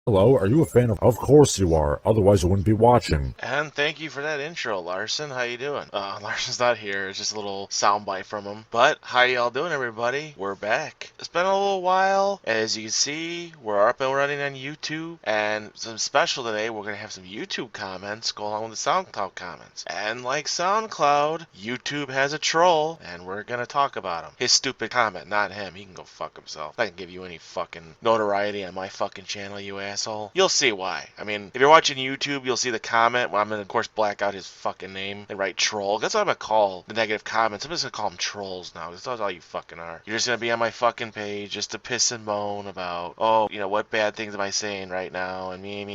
Hello, are you a fan of... Of course you are, otherwise you wouldn't be watching. And thank you for that intro, Larson. How you doing? Larson's not here. It's just a little soundbite from him. But how y'all doing, everybody? We're back. It's been a little while. As you can see, we're up and running on YouTube. And some special today, we're going to have some YouTube comments go along with the SoundCloud comments. And like SoundCloud, YouTube has a troll, and we're going to talk about him. His stupid comment, not him. He can go fuck himself. I can give you any fucking notoriety on my fucking channel, you asshole. You'll see why. I mean, if you're watching YouTube, you'll see the comment. Well, I'm going to, of course, black out his fucking name and write troll. That's what I'm going to call the negative comments. I'm just going to call them trolls now, because that's all you fucking are. You're just going to be on my fucking page just to piss and moan about, oh, you know, what bad things am I saying right now, and me.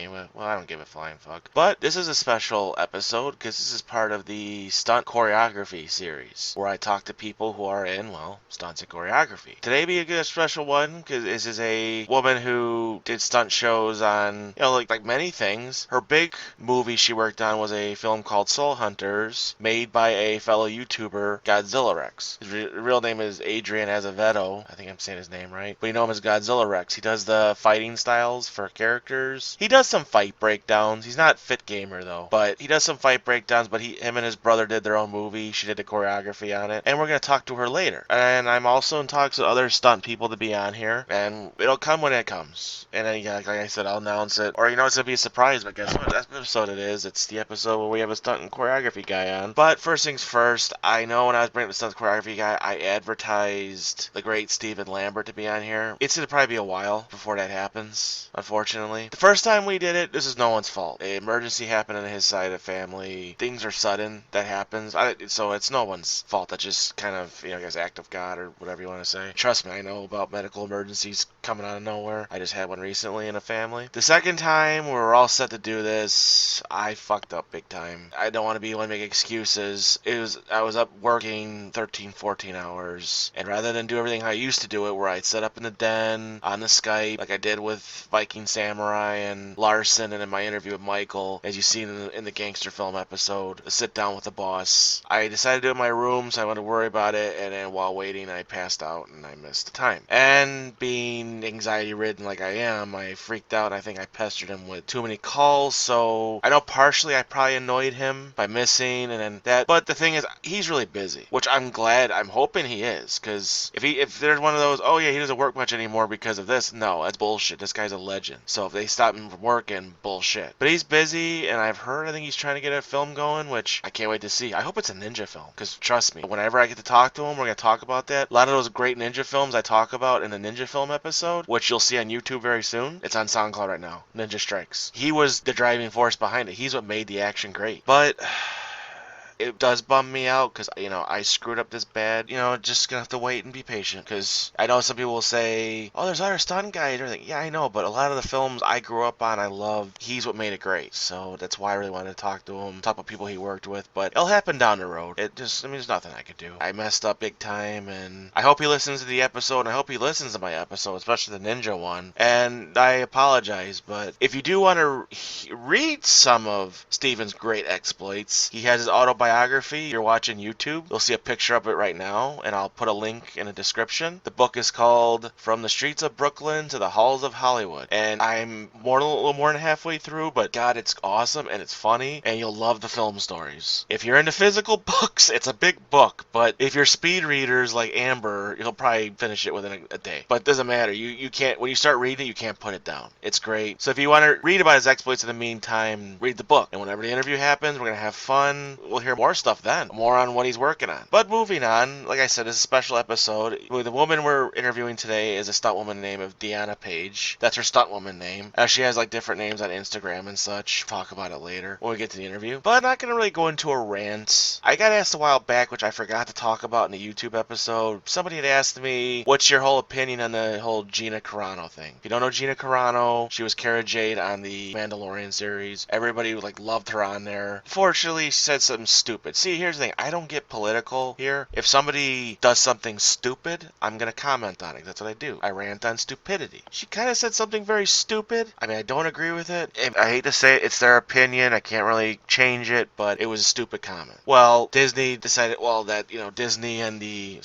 Well, I don't give a flying fuck. But this is a special episode, because this is part of the Stunt Choreography series, where I talk to people who are in, well, stunts and choreography. Today be a good special one, because this is a woman who did stunt shows on, you know, like many things. Her big movie she worked on was a film called Soul Hunters, made by a fellow YouTuber, Godzilla Rex. His real name is Adrian Azevedo. I think I'm saying his name right. But you know him as Godzilla Rex. He does the fighting styles for characters. He does some fight breakdowns. He's not Fit Gamer though, but he does some fight breakdowns. But him and his brother did their own movie. She did the choreography on it, and we're gonna talk to her later. And I'm also in talks with other stunt people to be on here, and it'll come when it comes. And then, yeah, like I said, I'll announce it. Or, you know, it's going to be a surprise, but guess what? That's the episode it is. It's the episode where we have a stunt and choreography guy on. But first things first, I know when I was bringing the stunt and choreography guy, I advertised the great Stephen Lambert to be on here. It's going to probably be a while before that happens, unfortunately. The first time we did it, this is no one's fault. An emergency happened on his side of the family. Things are sudden. That happens. So it's no one's fault. That's just kind of, you know, I guess, act of God or whatever you want to say. Trust me, I know about medical emergencies coming out of nowhere. I just had one recently in a family. The second time we were all set to do this, I fucked up big time. I don't want to be one to make excuses. I was up working 13, 14 hours, and rather than do everything how I used to do it, where I'd set up in the den on the Skype, like I did with Viking Samurai and Larson, and in my interview with Michael, as you see in the gangster film episode, the sit down with the boss. I decided to do it in my room, so I wanted to worry about it, and then while waiting, I passed out and I missed the time. And being anxiety ridden like I am, I freaked out. I think I pestered him with too many calls, so I know partially I probably annoyed him by missing and then that, but the thing is, he's really busy, which I'm hoping he is, because if there's one of those, oh yeah, he doesn't work much anymore because of this, no, that's bullshit. This guy's a legend. So if they stop him from working, bullshit. But he's busy, and I think he's trying to get a film going, which I can't wait to see. I hope it's a ninja film, because trust me, whenever I get to talk to him, we're going to talk about that. A lot of those great ninja films I talk about in the ninja film episode, which you'll see on YouTube very soon. It's on SoundCloud right now. Ninja Strikes. He was the driving force behind it. He's what made the action great. But it does bum me out because, you know, I screwed up this bad. You know, just gonna have to wait and be patient, because I know some people will say, oh, there's other stunt guys or everything. Yeah, I know, but a lot of the films I grew up on, I loved. He's what made it great. So that's why I really wanted to talk to him, talk about people he worked with. But it'll happen down the road. There's nothing I could do. I messed up big time, and I hope he listens to the episode, and I hope he listens to my episode, especially the ninja one. And I apologize, but if you do want to read some of Steven's great exploits, he has his autobiography. You're watching YouTube, you'll see a picture of it right now, and I'll put a link in the description. The book is called From the Streets of Brooklyn to the Halls of Hollywood, and I'm a little more than halfway through, but God, it's awesome, and it's funny, and you'll love the film stories. If you're into physical books, it's a big book, but if you're speed readers like Amber, you'll probably finish it within a day. But it doesn't matter. You can't, when you start reading it, you can't put it down. It's great. So if you want to read about his exploits in the meantime, read the book. And whenever the interview happens, we're going to have fun. We'll hear more stuff then, more on what he's working on. But moving on, like I said, it's a special episode. The woman we're interviewing today is a stunt woman named Deanna Page. That's her stunt woman name. She has like different names on Instagram and such. Talk about it later when we get to the interview. But I'm not going to really go into a rant. I got asked a while back, which I forgot to talk about in the YouTube episode. Somebody had asked me, what's your whole opinion on the whole Gina Carano thing? If you don't know Gina Carano, she was Cara Jade on the Mandalorian series. Everybody like loved her on there. Fortunately, she said some stupid. See, here's the thing. I don't get political here. If somebody does something stupid, I'm going to comment on it. That's what I do. I rant on stupidity. She kind of said something very stupid. I mean, I don't agree with it. I hate to say it. It's their opinion. I can't really change it, but it was a stupid comment. Well, Disney decided, that, Disney and the,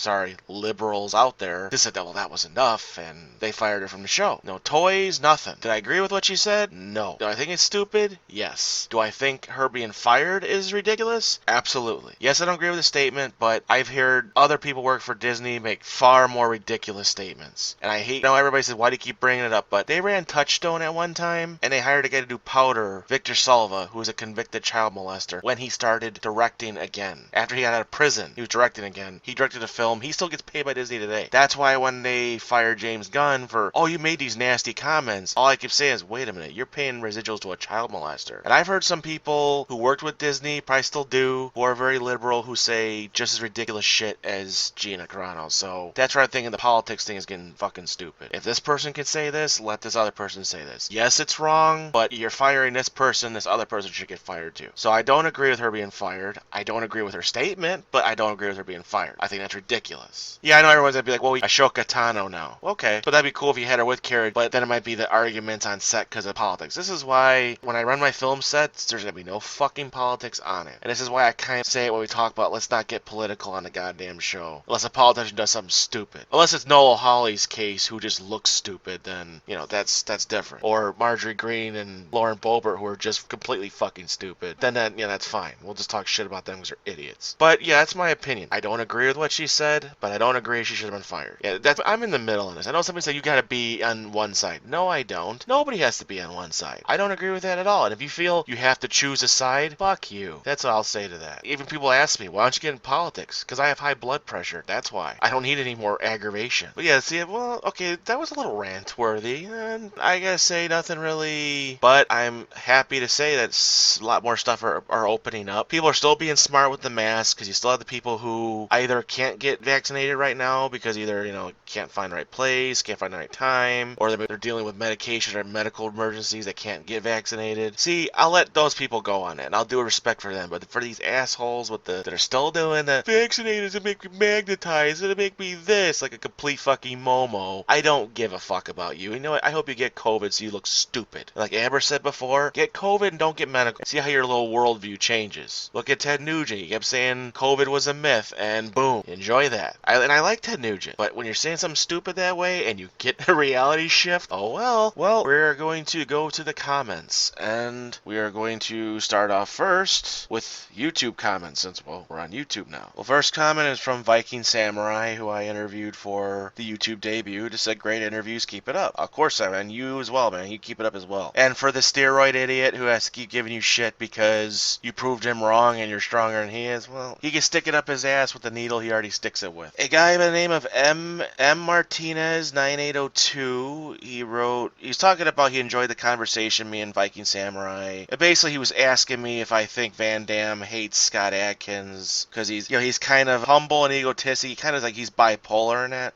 liberals out there just said that, that was enough, and they fired her from the show. No toys, nothing. Did I agree with what she said? No. Do I think it's stupid? Yes. Do I think her being fired is ridiculous? Absolutely. Yes, I don't agree with the statement, but I've heard other people work for Disney make far more ridiculous statements. And I hate, everybody says, why do you keep bringing it up? But they ran Touchstone at one time, and they hired a guy to do Powder, Victor Salva, who was a convicted child molester, when he started directing again. After he got out of prison, he was directing again. He directed a film. He still gets paid by Disney today. That's why when they fired James Gunn for, you made these nasty comments, all I keep saying is, wait a minute, you're paying residuals to a child molester. And I've heard some people who worked with Disney, probably still do, who are very liberal, who say just as ridiculous shit as Gina Carano. So that's where I'm thinking the politics thing is getting fucking stupid. If this person can say this, let this other person say this. Yes, it's wrong, but you're firing this person, this other person should get fired too. So I don't agree with her being fired. I don't agree with her statement, but I don't agree with her being fired. I think that's ridiculous. Yeah, I know everyone's gonna be like, well, Ashoka Tano now. Okay, but that'd be cool if you had her with Carrie, but then it might be the arguments on set because of politics. This is why when I run my film sets, there's gonna be no fucking politics on it. And this is why I kind of say it when we talk about let's not get political on the goddamn show. Unless a politician does something stupid. Unless it's Noel Hawley's case who just looks stupid, then, that's different. Or Marjorie Green and Lauren Boebert who are just completely fucking stupid. Then that's fine. We'll just talk shit about them because they're idiots. But yeah, that's my opinion. I don't agree with what she said, but I don't agree she should have been fired. Yeah, I'm in the middle on this. I know somebody said you gotta be on one side. No, I don't. Nobody has to be on one side. I don't agree with that at all. And if you feel you have to choose a side, fuck you. That's what I'll say to that. Even people ask me, why don't you get in politics? Because I have high blood pressure. That's why. I don't need any more aggravation. But yeah, see, okay, that was a little rant worthy. And I gotta say nothing really, but I'm happy to say that a lot more stuff are opening up. People are still being smart with the mask because you still have the people who either can't get vaccinated right now because either, can't find the right place, can't find the right time, or they're dealing with medication or medical emergencies that can't get vaccinated. See, I'll let those people go on it, and I'll do respect for them. But for these assholes that are still doing that, vaccinated to make me magnetized, it'll make me this, like a complete fucking Momo. I don't give a fuck about you. You know what? I hope you get COVID so you look stupid. Like Amber said before, get COVID and don't get medical. See how your little worldview changes. Look at Ted Nugent. He kept saying COVID was a myth, and boom, enjoy that. I like Ted Nugent, but when you're saying something stupid that way and you get a reality shift, well, we're going to go to the comments, and we are going to start off first with YouTube comments since, we're on YouTube now. Well, first comment is from Viking Samurai, who I interviewed for the YouTube debut. Just said, great interviews, keep it up. Of course, and you as well, man. You keep it up as well. And for the steroid idiot who has to keep giving you shit because you proved him wrong and you're stronger than he is, well, he can stick it up his ass with the needle he already sticks it with. A guy by the name of M. Martinez 9802, he was talking about he enjoyed the conversation, me and Viking Samurai. And basically, he was asking me if I think Van Damme hates Scott Adkins because he's kind of humble and egotistic. Kind of like he's bipolar in that.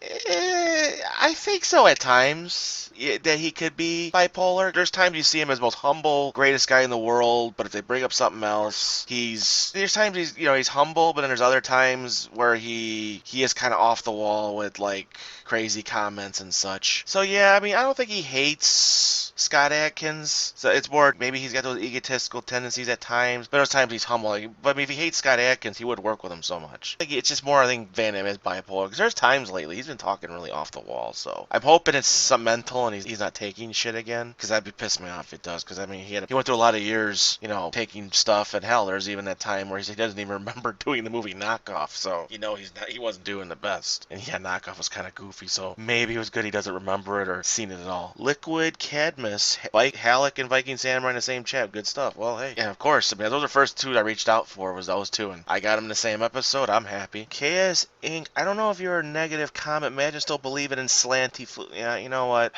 I think so at times. That he could be bipolar. There's times you see him as most humble, greatest guy in the world, but if they bring up something else, there's times he's humble, but then there's other times where he is kind of off the wall with like crazy comments and such. So yeah, I don't think he hates Scott Adkins. So it's more maybe he's got those egotistical tendencies at times, but those times he's humble. But if he hates Scott Adkins, he would work with him so much. It's just more, I think Van Damme is bipolar because there's times lately he's been talking really off the wall. So I'm hoping it's some mental and he's not taking shit again, because that'd be pissing me off if it does. Because he went through a lot of years, taking stuff, and hell, there's even that time where he doesn't even remember doing the movie Knockoff. So he wasn't doing the best. And yeah, Knockoff was kind of goofy. So maybe it was good he doesn't remember it or seen it at all. Liquid Cadmus, Halleck, and Viking Samurai in the same chat. Good stuff. Well, hey, and of course, those are the first two I reached out for, was those two, and I got them in the same episode. I'm happy. KS Inc. I don't know if you're a negative comment. May I just still believe it in slanty. Yeah, you know what?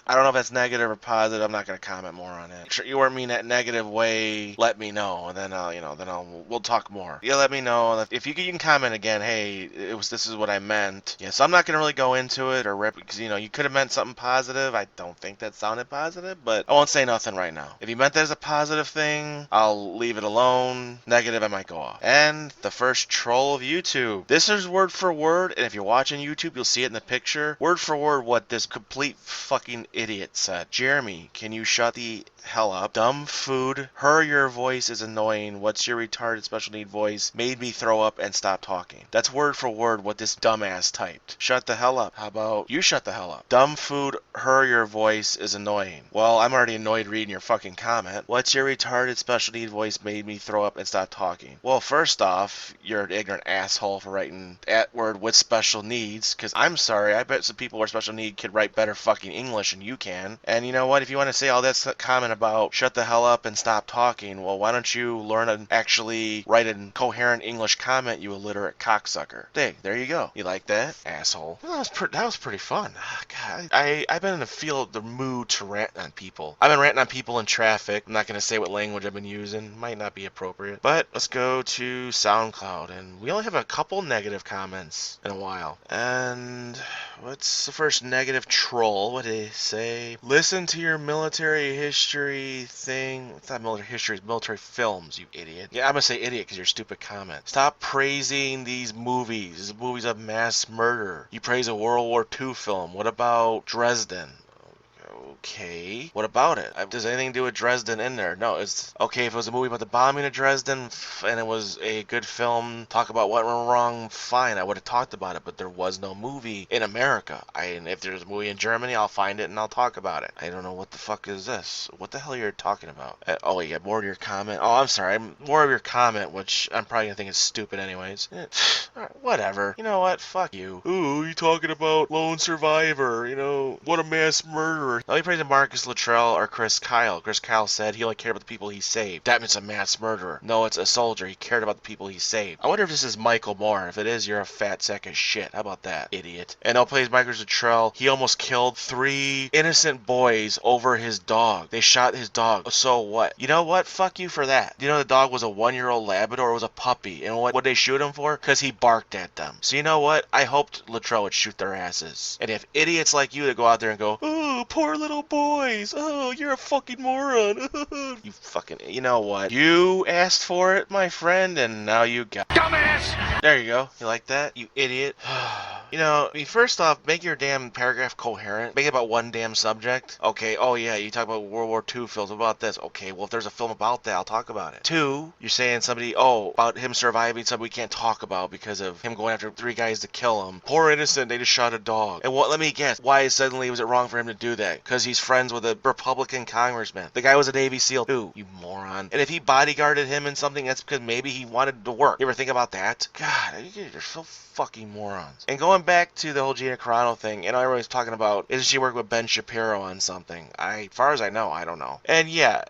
I don't know if that's negative or positive. I'm not gonna comment more on it. If you weren't mean that negative way, let me know, and then we'll talk more. Yeah, let me know. If you can comment again, hey, this is what I meant. Yeah, so I'm not gonna really go into it or rip because you could have meant something positive. I don't think that sounded positive, but I won't say nothing right now. If you meant that as a positive thing, I'll leave it alone. Negative, I might go off. And the first troll of YouTube. This is word for word, and if you're watching YouTube, you'll see it in the picture. Word for word what this complete fucking idiot said. Jeremy, can you shut the hell up? Dumb food. Your voice is annoying. What's your retarded special need voice? Made me throw up and stop talking. That's word for word what this dumbass typed. Shut the hell up. How about you shut the hell up? Dumb food. Your voice is annoying. Well, I'm already annoyed reading your fucking comment. What's your retarded special need voice? Made me throw up and stop talking. Well, first off, you're an ignorant asshole for writing that word with special needs, because I'm sorry, I bet some people with special need could write better fucking English than you can. And you know what? If you want to say all that comment about shut the hell up and stop talking, well, why don't you learn to actually write a coherent English comment, you illiterate cocksucker? There you go. You like that? Asshole. Well, that was pretty fun. God, I've been in the mood to rant on people. I've been ranting on people in traffic. I'm not going to say what language I've been using. Might not be appropriate. But let's go to SoundCloud. And we only have a couple negative comments in a while. And what's the first negative troll? What did he say? Listen to your military history thing. It's not military history, it's military films, you idiot. Yeah, I'm gonna say idiot because your stupid comment. Stop praising these movies. These movies of mass murder. You praise a World War II film. What about Dresden? Okay. What about it? Does anything to do with Dresden in there? No, it's okay if it was a movie about the bombing of Dresden and it was a good film, talk about what went wrong, fine, I would have talked about it, but there was no movie in America. If there's a movie in Germany, I'll find it and I'll talk about it. I don't know what the fuck is this. What the hell are you talking about? Oh, you got more of your comment? Oh, I'm sorry. More of your comment, which I'm probably gonna think is stupid anyways. Alright, whatever. You know what? Fuck you. Ooh, you talking about lone survivor, what a mass murderer. Let me praise Marcus Luttrell or Chris Kyle. Chris Kyle said he only cared about the people he saved. That means a mass murderer. No, it's a soldier. He cared about the people he saved. I wonder if this is Michael Moore. If it is, you're a fat sack of shit. How about that, idiot? And I'll praise Marcus Luttrell. He almost killed 3 innocent boys over his dog. They shot his dog. So what? You know what? Fuck you for that. You know the dog was a 1-year-old Labrador. It was a puppy. And what they shoot him for? Because he barked at them. So you know what? I hoped Luttrell would shoot their asses. And if idiots like you that go out there and go, oh, poor little boys. Oh, you're a fucking moron. You fucking, you know what? You asked for it, my friend, and now you got it. Dumbass! There you go. You like that? You idiot. First off, make your damn paragraph coherent. Make it about one damn subject. Okay, oh yeah, you talk about World War II films. What about this? Okay, well, if there's a film about that, I'll talk about it. 2, you're saying about him surviving something we can't talk about because of him going after 3 guys to kill him. Poor innocent, they just shot a dog. And let me guess, why suddenly was it wrong for him to do that? Because he's friends with a Republican congressman. The guy was a Navy SEAL too, you moron. And if he bodyguarded him in something, that's because maybe he wanted to work. You ever think about that? God, you're so fucking morons. And going back to the whole Gina Carano thing, everybody's talking about, isn't she working with Ben Shapiro on something? As far as I know, I don't know. And yeah,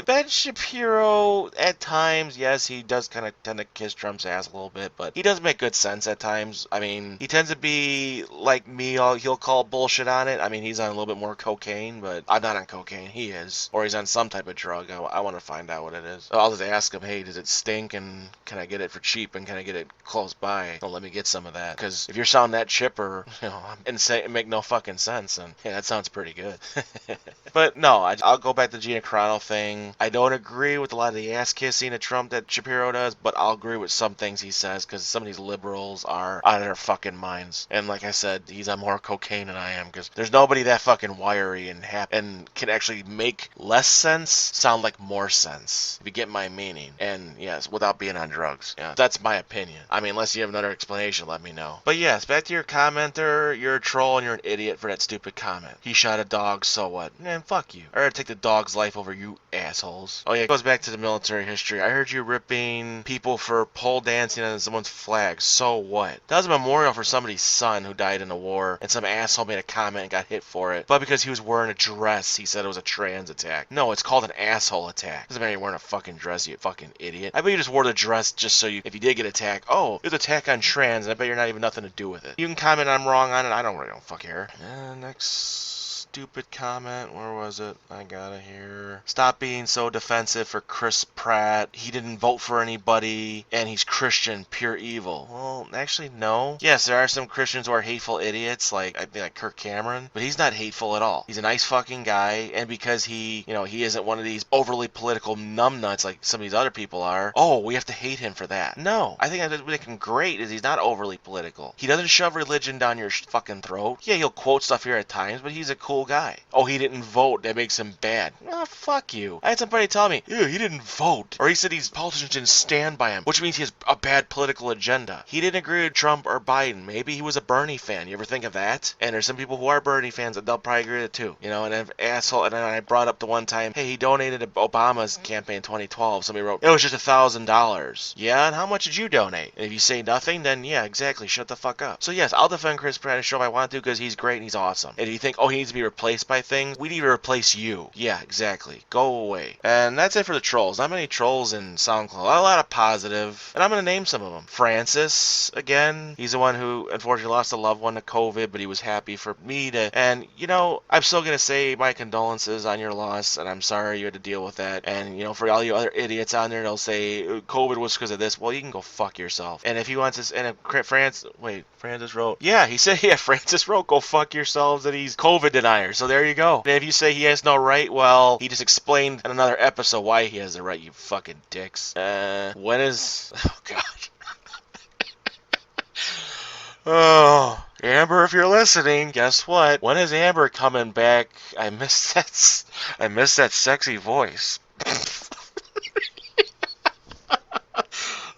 Ben Shapiro, at times, yes, he does kind of tend to kiss Trump's ass a little bit, but he does make good sense at times. He tends to be like me, he'll call bullshit on it. He's on a little bit more cocaine, but I'm not on cocaine, he is. Or he's on some type of drug. I want to find out what it is. I'll just ask him, hey, does it stink, and can I get it for cheap, and can I get it close by? Don't let me get some of that, because if you're sounding that chipper, and say it make no fucking sense, and yeah, that sounds pretty good. But no, I'll go back to the Gina Carano thing. I don't agree with a lot of the ass kissing of Trump that Shapiro does, but I'll agree with some things he says, because some of these liberals are out of their fucking minds. And like I said, he's on more cocaine than I am, because there's nobody that fucking wiry and can actually make less sense sound like more sense, if you get my meaning. And yes, without being on drugs. Yeah, that's my opinion. Unless you have another explanation, let me know. But yes, back to your commenter, you're a troll and you're an idiot for that stupid comment. He shot a dog, so what? Man, fuck you. I'd rather take the dog's life over you assholes. Oh yeah, it goes back to the military history. I heard you ripping people for pole dancing on someone's flag, so what? That was a memorial for somebody's son who died in the war, and some asshole made a comment and got hit for it. But because he was wearing a dress, he said it was a trans attack. No, it's called an asshole attack. Doesn't matter you're wearing a fucking dress, you fucking idiot. I bet you just wore the dress just so if you did get attacked, oh, it's attack on trans, and I bet you're not even nothing to do with it. You can comment I'm wrong on it, I don't really fuck care. Next stupid comment. Where was it? I got it here. Stop being so defensive for Chris Pratt. He didn't vote for anybody, and he's Christian, pure evil. Well, actually, no. Yes, there are some Christians who are hateful idiots, like I think like Kirk Cameron, but he's not hateful at all. He's a nice fucking guy, and because he isn't one of these overly political numbnuts like some of these other people are, oh, we have to hate him for that. No, I think that make him great is he's not overly political. He doesn't shove religion down your fucking throat. Yeah, he'll quote stuff here at times, but he's a cool guy. Oh, he didn't vote. That makes him bad. Oh, fuck you. I had somebody tell me, ew, he didn't vote. Or he said these politicians didn't stand by him, which means he has a bad political agenda. He didn't agree with Trump or Biden. Maybe he was a Bernie fan. You ever think of that? And there's some people who are Bernie fans that they'll probably agree with it too. You know, and if asshole, and then I brought up the one time, hey, he donated to Obama's campaign in 2012. Somebody wrote, it was just $1,000. Yeah, and how much did you donate? And if you say nothing, then yeah, exactly, shut the fuck up. So yes, I'll defend Chris Pratt and show if I want to because he's great and he's awesome. And if you think, oh, he needs to be replaced by things, we need to replace you. Yeah, exactly. Go away. And that's it for the trolls. Not many trolls in SoundCloud. A lot of positive. And I'm going to name some of them. Francis, again, he's the one who unfortunately lost a loved one to COVID, but he was happy for me to, and you know, I'm still going to say my condolences on your loss, and I'm sorry you had to deal with that. And you know, for all you other idiots on there, they'll say COVID was because of this. Well, you can go fuck yourself. And if he wants this, and if Francis wrote, yeah, he said, yeah, Francis wrote, go fuck yourselves, that he's COVID denier. So there you go. And if you say he has no right, well, he just explained in another episode why he has the right, you fucking dicks. When is, oh god. Oh, Amber, if you're listening, guess what? When is Amber coming back? I miss that sexy voice.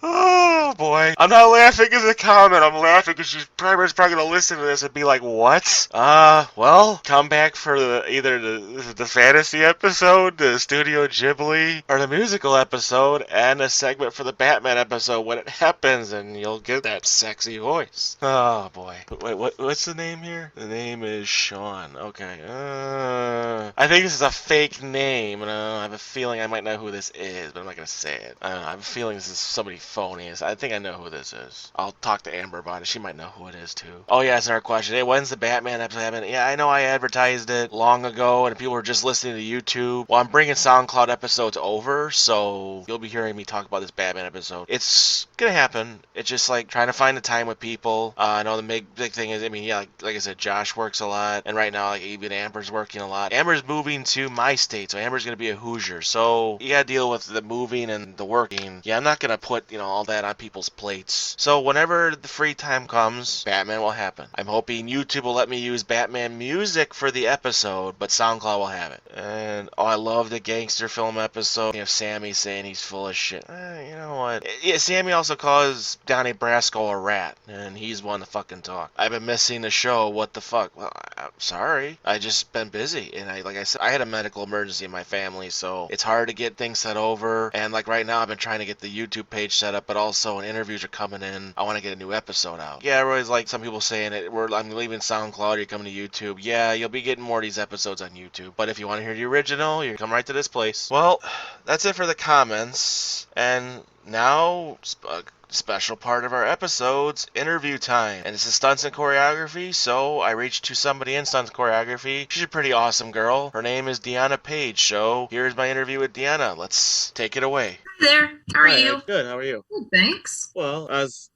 Oh boy. I'm not laughing as a comment. I'm laughing because she's probably going to listen to this and be like, what? Well, come back for either the fantasy episode, the Studio Ghibli, or the musical episode, and a segment for the Batman episode when it happens, and you'll get that sexy voice. Oh boy. Wait, what's the name here? The name is Sean. Okay. I think this is a fake name, and I have a feeling I might know who this is, but I'm not going to say it. I have a feeling this is somebody phony. I think I know who this is. I'll talk to Amber about it. She might know who it is too. Oh yeah, it's another question. Hey, when's the Batman episode happening? Yeah, I know I advertised it long ago and people were just listening to YouTube. Well, I'm bringing SoundCloud episodes over, so you'll be hearing me talk about this Batman episode. It's gonna happen. It's just like trying to find the time with people. I know the big thing is, I mean, yeah, like I said, Josh works a lot, and right now, like even Amber's working a lot. Amber's moving to my state, so Amber's gonna be a Hoosier. So you gotta deal with the moving and the working. Yeah, I'm not gonna put all that on people's plates. So whenever the free time comes, Batman will happen. I'm hoping YouTube will let me use Batman music for the episode, but SoundCloud will have it. And I love the gangster film episode. You have Sammy saying he's full of shit. You know what? Yeah, Sammy also calls Donnie Brasco a rat, and he's one to fucking talk. I've been missing the show. What the fuck? Well, I'm sorry. I just been busy, and like I said, I had a medical emergency in my family, so it's hard to get things set over. And like right now, I've been trying to get the YouTube page set up, but also when interviews are coming in, I want to get a new episode out. Yeah, everybody's like some people saying it. I'm leaving SoundCloud. You're coming to YouTube. Yeah, you'll be getting more of these episodes on YouTube. But if you want to hear the original, you come right to this place. Well, that's it for the comments. And now, a special part of our episodes, interview time. And this is Stunts and Choreography, so I reached to somebody in Stunts and Choreography. She's a pretty awesome girl. Her name is Deanna Page, so here's my interview with Deanna. Let's take it away. Hi there. How are you? Good. How are you? Good, thanks. Well,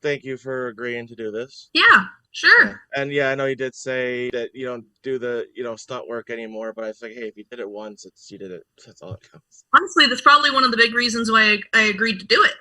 thank you for agreeing to do this. Yeah, sure. And yeah, I know you did say that you don't do the stunt work anymore, but I think, hey, if you did it once, you did it. That's all that counts. Honestly, that's probably one of the big reasons why I agreed to do it.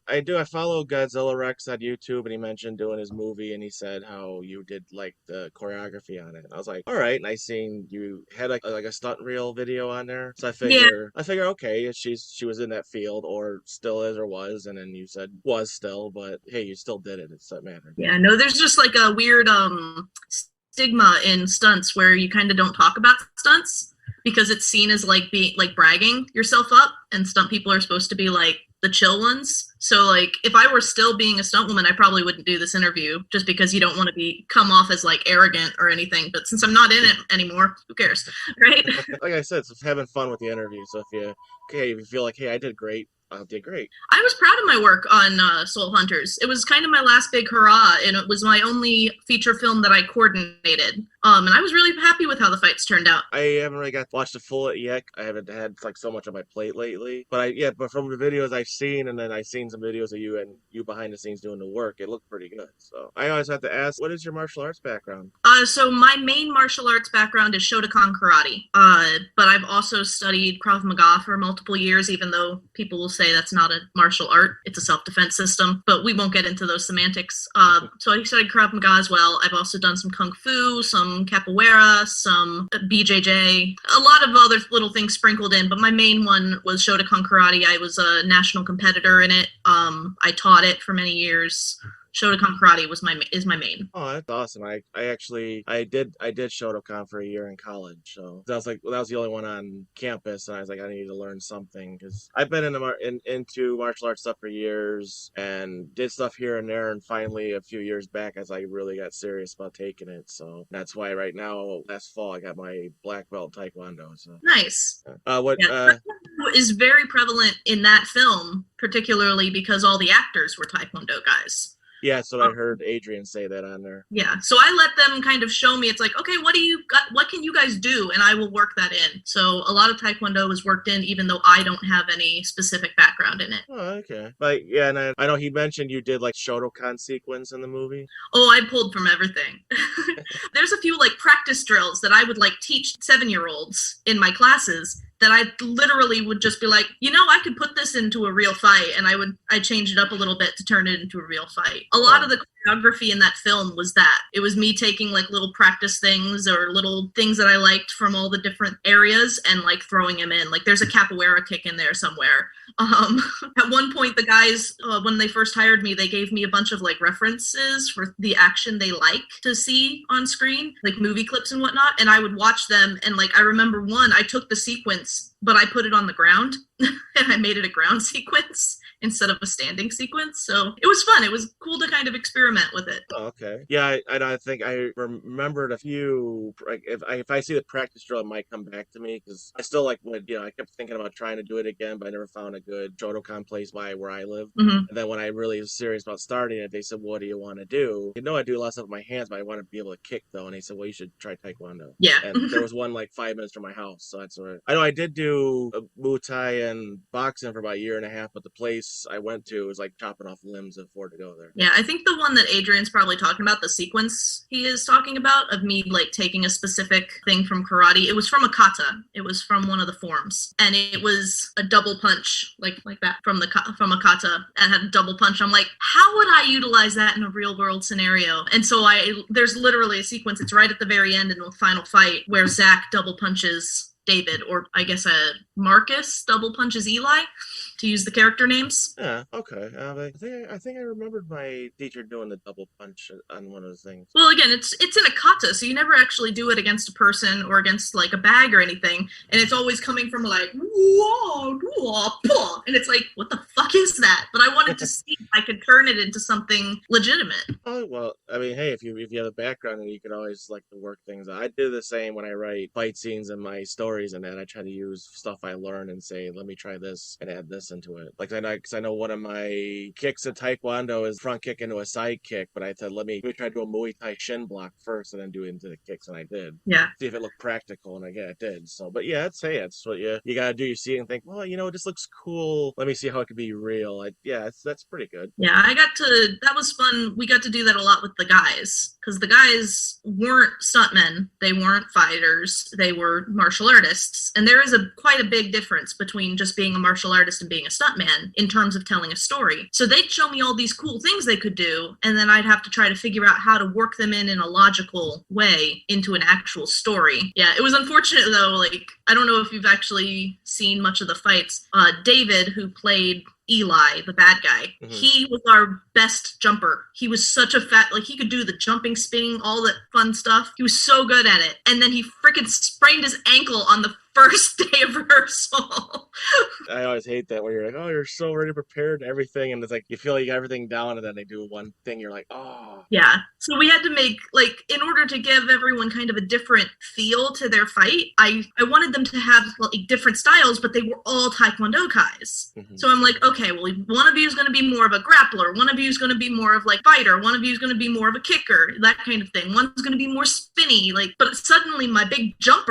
I do. I follow Godzilla Rex on YouTube, and he mentioned doing his movie, and he said how you did like the choreography on it. And I was like, all right. And I seen you had like a stunt reel video on there, so I figure, okay, she was in that field, or still is, or was, and then you said was still, but hey, you still did it. It's that matter. Yeah, no, there's just like a weird stigma in stunts where you kind of don't talk about stunts because it's seen as like being like bragging yourself up, and stunt people are supposed to be like the chill ones. So like if I were still being a stunt woman, I probably wouldn't do this interview just because you don't want to come off as like arrogant or anything. But since I'm not in it anymore, who cares, right? Like I said, it's having fun with the interview. So if you feel like, hey, I did great, did great. I was proud of my work on Soul Hunters. It was kind of my last big hurrah, and it was my only feature film that I coordinated. And I was really happy with how the fights turned out. I haven't really got to watch the full yet. I haven't had like so much on my plate lately. But from the videos I've seen, and then I've seen some videos of you and you behind the scenes doing the work, it looked pretty good. So I always have to ask, what is your martial arts background? So my main martial arts background is Shotokan karate. But I've also studied Krav Maga for multiple years, even though people will say that's not a martial art. It's a self-defense system, but we won't get into those semantics. So I studied Krav Maga as well. I've also done some Kung Fu, some Capoeira, some BJJ, a lot of other little things sprinkled in, but my main one was Shotokan karate. I was a national competitor in it. I taught it for many years. Shotokan karate is my main. Oh, that's awesome. I did Shotokan for a year in college. So that was the only one on campus, and I was like, I need to learn something because I've been into martial arts stuff for years and did stuff here and there, and finally a few years back, as I really got serious about taking it. So that's why right now, last fall, I got my black belt Taekwondo. So nice. Taekwondo is very prevalent in that film, particularly because all the actors were Taekwondo guys. Yeah, so I heard Adrian say that on there. Yeah, so I let them kind of show me. It's like, okay, what can you guys do? And I will work that in. So a lot of Taekwondo was worked in, even though I don't have any specific background in it. Oh, okay. But yeah, and I know he mentioned you did like Shotokan sequence in the movie. Oh, I pulled from everything. There's a few like practice drills that I would like teach 7-year-olds in my classes that I literally would just be like, I could put this into a real fight, and I change it up a little bit to turn it into a real fight. A lot of the choreography in that film was that. It was me taking like little practice things or little things that I liked from all the different areas and like throwing them in. Like there's a capoeira kick in there somewhere. At one point, the guys, when they first hired me, they gave me a bunch of like references for the action they like to see on screen, like movie clips and whatnot. And I would watch them. And like, I remember one, I took the sequence, but I put it on the ground and I made it a ground sequence instead of a standing sequence. So it was fun. It was cool to kind of experiment with it. Oh, okay. Yeah, I think I remembered a few. If I see the practice drill, it might come back to me because I still like I kept thinking about trying to do it again, but I never found a good Shotokan place by where I live. Mm-hmm. And then when I really was serious about starting it, they said, "What do you want to do?" I do a lot of stuff with my hands, but I want to be able to kick though. And they said, "Well, you should try Taekwondo." Yeah. And there was one like 5 minutes from my house, so that's what I know. I did do Muay Thai and boxing for about a year and a half, but the place I went to was like chopping off limbs and afford to go there. Yeah, I think the one that Adrian's probably talking about, the sequence he is talking about of me like taking a specific thing from karate, it was from a kata. It was from one of the forms, and it was a double punch like that from a kata and had a double punch. I'm like, how would I utilize that in a real world scenario? And so there's literally a sequence. It's right at the very end in the final fight where Zach double punches David, or I guess Marcus double punches Eli, to use the character names. Yeah, okay. I think I remembered my teacher doing the double punch on one of those things. Well, again, it's in a kata, so you never actually do it against a person or against like a bag or anything, and it's always coming from like whoa, whoa, whoa, and it's like, what the fuck is that? But I wanted to see if I could turn it into something legitimate. Oh well, I mean, hey, if you have a background, and you could always like to work things out. I do the same when I write fight scenes in my stories, and then I try to use stuff I learned and say, let me try this and add this into it. Like I know one of my kicks in Taekwondo is front kick into a side kick, but I said let me try to do a Muay Thai shin block first and then do it into the kicks, and I did. Yeah. See if it looked practical, and again it did. So, but yeah, it's what you gotta do. You see it and think, well, it just looks cool. Let me see how it could be real. That's pretty good. Yeah, that was fun. We got to do that a lot with the guys, because the guys weren't stuntmen, they weren't fighters, they were martial artists, and there is quite a big difference between just being a martial artist and being a stuntman in terms of telling a story. So they'd show me all these cool things they could do, and then I'd have to try to figure out how to work them in a logical way into an actual story. Yeah, it was unfortunate though. Like, I don't know if you've actually seen much of the fights. David, who played Eli, the bad guy, mm-hmm. He was our best jumper. He was such a he could do the jumping, spinning, all that fun stuff. He was so good at it. And then he freaking sprained his ankle on the first day of rehearsal. I always hate that where you're like, oh, you're so already prepared and everything, and it's like you feel like you got everything down, and then they do one thing, you're like, oh. Yeah. So we had to make, like, in order to give everyone kind of a different feel to their fight, I wanted them to have like different styles, but they were all Taekwondo Kais. Mhm. So I'm like, okay, well, one of you is going to be more of a grappler, one of you is going to be more of like fighter, one of you is going to be more of a kicker, that kind of thing. One's going to be more spinny, like, but suddenly my big jump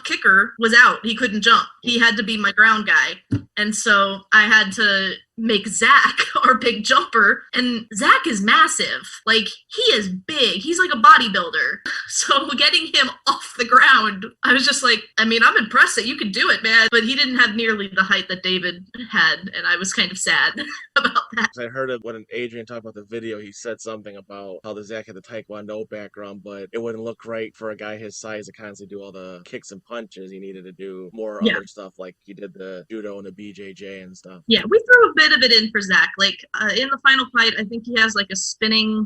kicker was out. He couldn't jump. He had to be my ground guy. And so I had to make Zach our big jumper, and Zach is massive. Like, he is big. He's like a bodybuilder. So getting him off the ground, I was just like, I mean, I'm impressed that you could do it, man. But he didn't have nearly the height that David had, and I was kind of sad about that. I heard it when Adrian talked about the video. He said something about how the Zach had the Taekwondo background, but it wouldn't look right for a guy his size to constantly do all the kicks and punches. He needed to do more other stuff, like he did the judo and the BJJ and stuff. Yeah, we threw a bit of it in for Zach. Like, in the final fight, I think he has like a spinning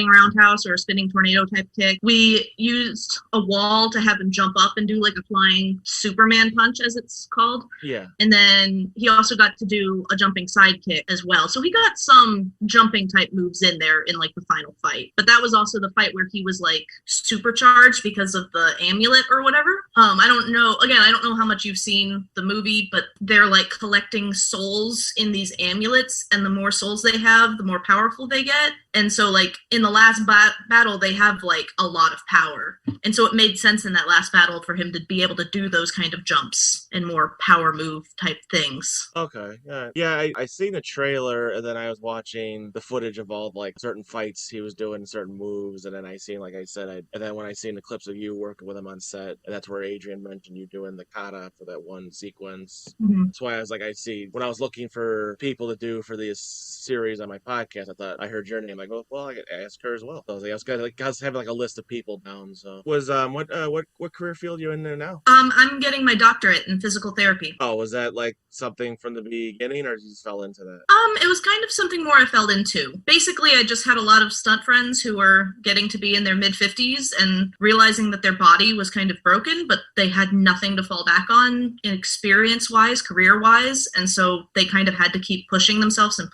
roundhouse or a spinning tornado type kick. We used a wall to have him jump up and do like a flying Superman punch, as it's called. Yeah. And then he also got to do a jumping side kick as well. So he got some jumping type moves in there in like the final fight. But that was also the fight where he was like supercharged because of the amulet or whatever. I don't know. Again, I don't know how much you've seen the movie, but they're like collecting souls in these amulets, and the more souls they have, the more powerful they get. And so like in the last battle, they have like a lot of power. And so it made sense in that last battle for him to be able to do those kind of jumps and more power move type things. Okay. Yeah, I seen the trailer, and then I was watching the footage of all like certain fights he was doing, certain moves, and then I seen, like I said, and then when I seen the clips of you working with him on set, and that's where Adrian mentioned you doing the kata for that one sequence. Mm-hmm. That's why I was like, I see, when I was looking for people to do for this series on my podcast, I thought I heard your name. I go, well, I could ask her as well. So I was like, I was having like a list of people down. So what career field you in there now? I'm getting my doctorate in physical therapy. Oh, was that like something from the beginning, or you just fell into that? It was kind of something more I fell into. Basically, I just had a lot of stunt friends who were getting to be in their mid-50s and realizing that their body was kind of broken, but they had nothing to fall back on experience-wise, career-wise, and so they kind of had to keep pushing themselves, and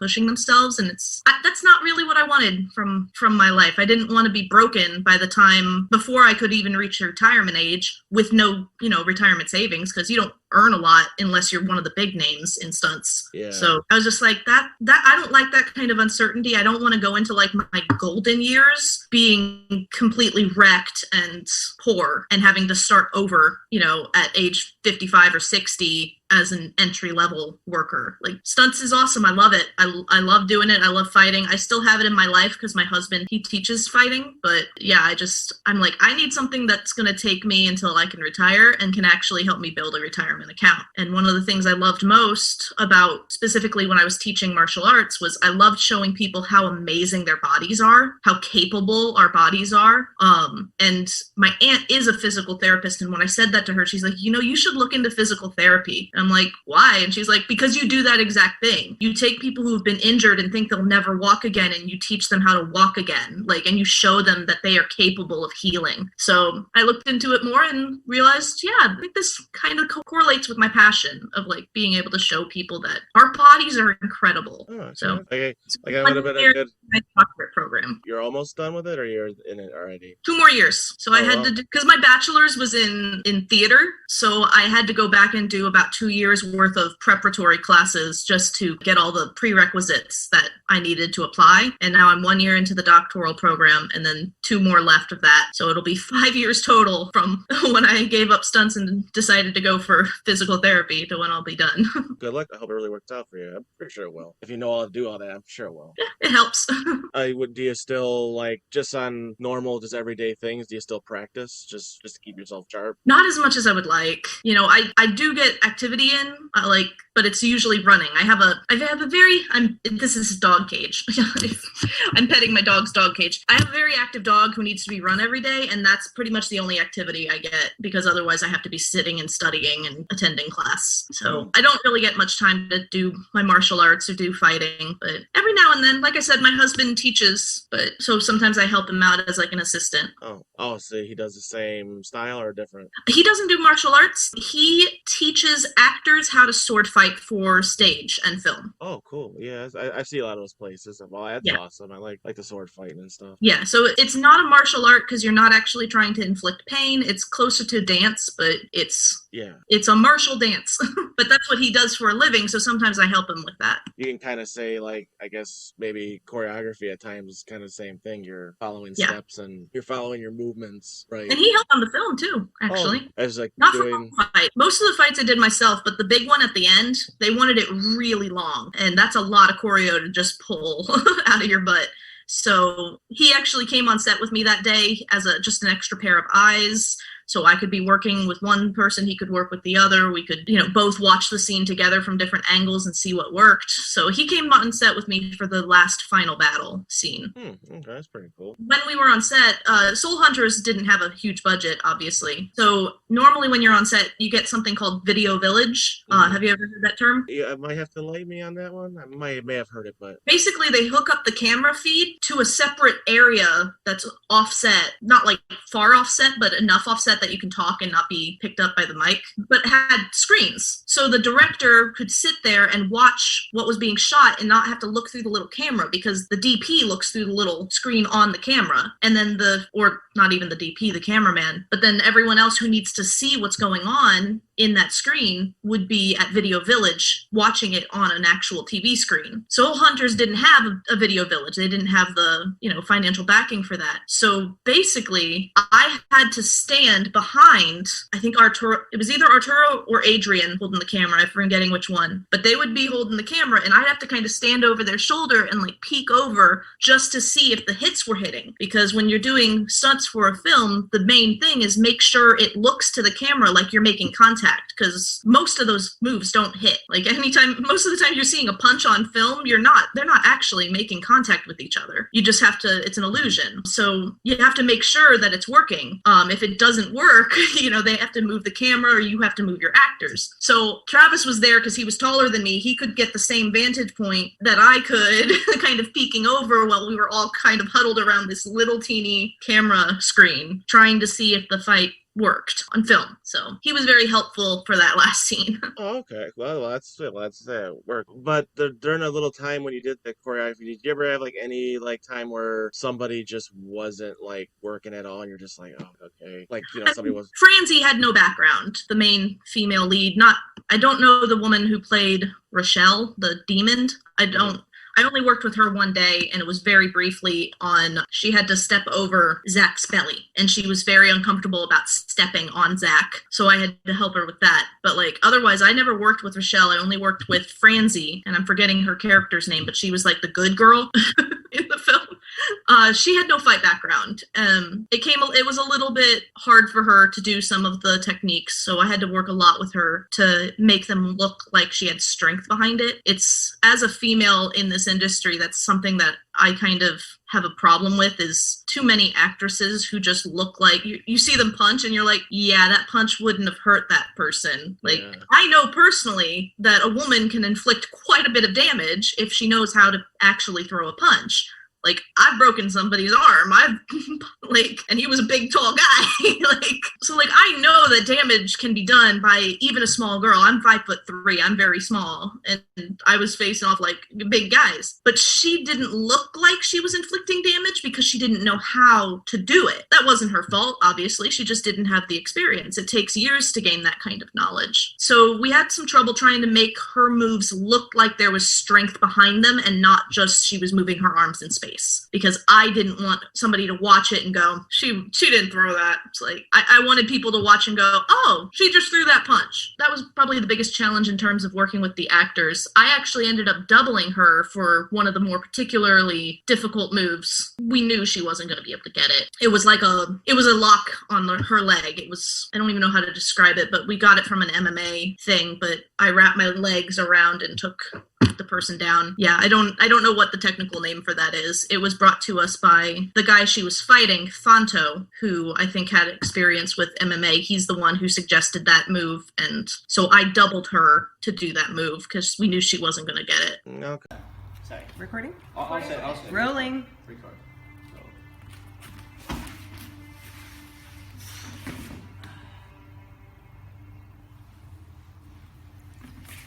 that's not really what I wanted from my life. I didn't want to be broken by the time before I could even reach retirement age with no, retirement savings, because you don't earn a lot unless you're one of the big names in stunts. Yeah. So I was just like, that I don't like that kind of uncertainty. I don't want to go into like my golden years being completely wrecked and poor and having to start over, at age 55 or 60 as an entry-level worker. Like, stunts is awesome. I love it. I love doing it. I love fighting. I still have it in my life because my husband, he teaches fighting. But yeah, I'm like, I need something that's going to take me until I can retire and can actually help me build a retirement account. And one of the things I loved most about, specifically when I was teaching martial arts, was I loved showing people how amazing their bodies are, how capable our bodies are. And my aunt is a physical therapist. And when I said that to her, she's like, you should look into physical therapy. And I'm like, why? And she's like, because you do that exact thing. You take people who've been injured and think they'll never walk again, and you teach them how to walk again. And you show them that they are capable of healing. So I looked into it more and realized, yeah, I think this kind of correlates with my passion of like being able to show people that our bodies are incredible. Oh, so I would have been a good doctorate program. You're almost done with it, or you're in it already? 2 more years. So I had to do, because my bachelor's was in theater, so I had to go back and do about 2 years worth of preparatory classes just to get all the prerequisites that I needed to apply. And now I'm 1 year into the doctoral program, and then 2 more left of that. So it'll be 5 years total from when I gave up stunts and decided to go for physical therapy to when I'll be done. Good luck. I hope it really works out for you. I'm pretty sure it will. If you know how to do all that, I'm sure it will. It helps. Do you still, like, just on normal, just everyday things, do you still practice just to keep yourself sharp? Not as much as I would like. I do get activity in, but it's usually running. I have a very, this is dog cage. I'm petting my dog's dog cage. I have a very active dog who needs to be run every day, and that's pretty much the only activity I get, because otherwise I have to be sitting and studying and attending class. So I don't really get much time to do my martial arts or do fighting, but every now and then, like I said, my husband teaches, so sometimes I help him out as like an assistant. Oh, so he does the same style or different? He doesn't do martial arts. He teaches actors how to sword fight fight for stage and film. Oh, cool. Yeah, I see a lot of those places. Well, that's Yeah. awesome. I like the sword fighting and stuff. Yeah, so it's not a martial art because you're not actually trying to inflict pain. It's closer to dance, but it's a martial dance. But that's what he does for a living, so sometimes I help him with that. You can kind of say, like, I guess maybe choreography at times is kind of the same thing. You're following steps and you're following your movements, right? And he helped on the film too, actually. I was like Not doing for one fight. Most of the fights I did myself, but the big one at the end, they wanted it really long, and that's a lot of choreo to just pull out of your butt. So he actually came on set with me that day as just an extra pair of eyes. So I could be working with one person, he could work with the other. We could, both watch the scene together from different angles and see what worked. So he came on set with me for the last final battle scene. Okay, that's pretty cool. When we were on set, Soul Hunters didn't have a huge budget, obviously. So normally when you're on set, you get something called Video Village. Have you ever heard that term? Yeah, I might have to light me on that one. I may have heard it, but basically they hook up the camera feed to a separate area that's offset, not like far offset, but enough offset that you can talk and not be picked up by the mic, but had screens. So the director could sit there and watch what was being shot and not have to look through the little camera, because the DP looks through the little screen on the camera, and then or not even the DP, the cameraman, but then everyone else who needs to see what's going on in that screen would be at Video Village watching it on an actual TV screen. Soul Hunters didn't have a Video Village. They didn't have the, financial backing for that. So basically, I had to stand behind, I think it was either Arturo or Adrian holding the camera. I'm forgetting which one. But they would be holding the camera, and I'd have to kind of stand over their shoulder and peek over just to see if the hits were hitting. Because when you're doing stunts for a film, the main thing is make sure it looks to the camera like you're making contact, because most of those moves don't hit. Most of the time you're seeing a punch on film, they're not actually making contact with each other. You just have to, it's an illusion. So you have to make sure that it's working. If it doesn't work, they have to move the camera, or you have to move your actors. So Travis was there because he was taller than me. He could get the same vantage point that I could, kind of peeking over while we were all kind of huddled around this little teeny camera screen, trying to see if the fight worked on film. So he was very helpful for that last scene. Oh, okay. Well, that's work. But during a little time when you did the choreography, did you ever have any time where somebody just wasn't working at all, and you're just like, oh, okay, somebody was. Francie had no background. The main female lead, I don't know the woman who played Rochelle, the demon. I only worked with her one day, and it was very briefly she had to step over Zach's belly, and she was very uncomfortable about stepping on Zach. So I had to help her with that. But otherwise, I never worked with Rochelle. I only worked with Francie, and I'm forgetting her character's name, but she was the good girl in the film. She had no fight background. It was a little bit hard for her to do some of the techniques, so I had to work a lot with her to make them look like she had strength behind it. It's, as a female in this industry, that's something that I kind of have a problem with, is too many actresses who just look like you see them punch and you're like, yeah, that punch wouldn't have hurt that person. I know personally that a woman can inflict quite a bit of damage if she knows how to actually throw a punch. I've broken somebody's arm. And he was a big, tall guy. I know that damage can be done by even a small girl. I'm 5'3". I'm very small. And I was facing off big guys. But she didn't look like she was inflicting damage because she didn't know how to do it. That wasn't her fault, obviously. She just didn't have the experience. It takes years to gain that kind of knowledge. So we had some trouble trying to make her moves look like there was strength behind them and not just she was moving her arms in space. Because I didn't want somebody to watch it and go, she didn't throw that. It's I wanted people to watch and go, oh, she just threw that punch. That was probably the biggest challenge in terms of working with the actors. I actually ended up doubling her for one of the more particularly difficult moves. We knew she wasn't going to be able to get it. It was a lock on her leg. I don't even know how to describe it, but we got it from an MMA thing, but I wrapped my legs around and took the person down. Yeah, I don't know what the technical name for that is. It was brought to us by the guy she was fighting, Fanto, who I think had experience with MMA. He's the one who suggested that move, and so I doubled her to do that move because we knew she wasn't going to get it. Okay. Sorry. Recording? I'll say. Rolling. Record.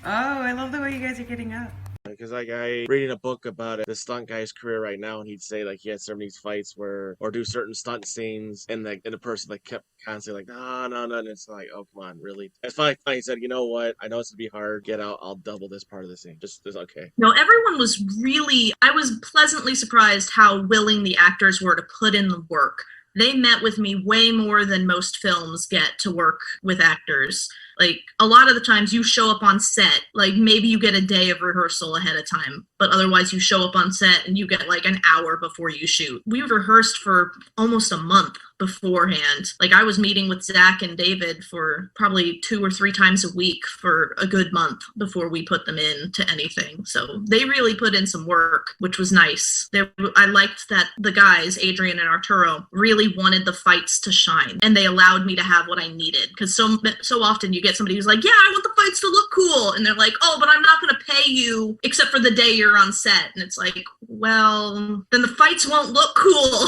Oh, I love the way you guys are getting up. Because like I reading a book about it, the stunt guy's career right now, and he'd say like he had some of these fights where or do certain stunt scenes, and the person like kept constantly like no, and it's like, oh come on, really? It's finally he said, you know what? I know it's gonna be hard. Get out. I'll double this part of the scene. Just okay. No, everyone was really, I was pleasantly surprised how willing the actors were to put in the work. They met with me way more than most films get to work with actors. Like, a lot of the times you show up on set, like maybe you get a day of rehearsal ahead of time, but otherwise you show up on set and you get like an hour before you shoot. We rehearsed for almost a month beforehand. Like, I was meeting with Zach and David for probably 2 or 3 times a week for a good month before we put them into anything. So they really put in some work, which was nice. I liked that the guys, Adrian and Arturo, really wanted the fights to shine, and they allowed me to have what I needed. Because so often you get somebody who's like, yeah, I want the fights to look cool, and they're like, oh, but I'm not going to pay you except for the day you're on set. And it's like, well, then the fights won't look cool.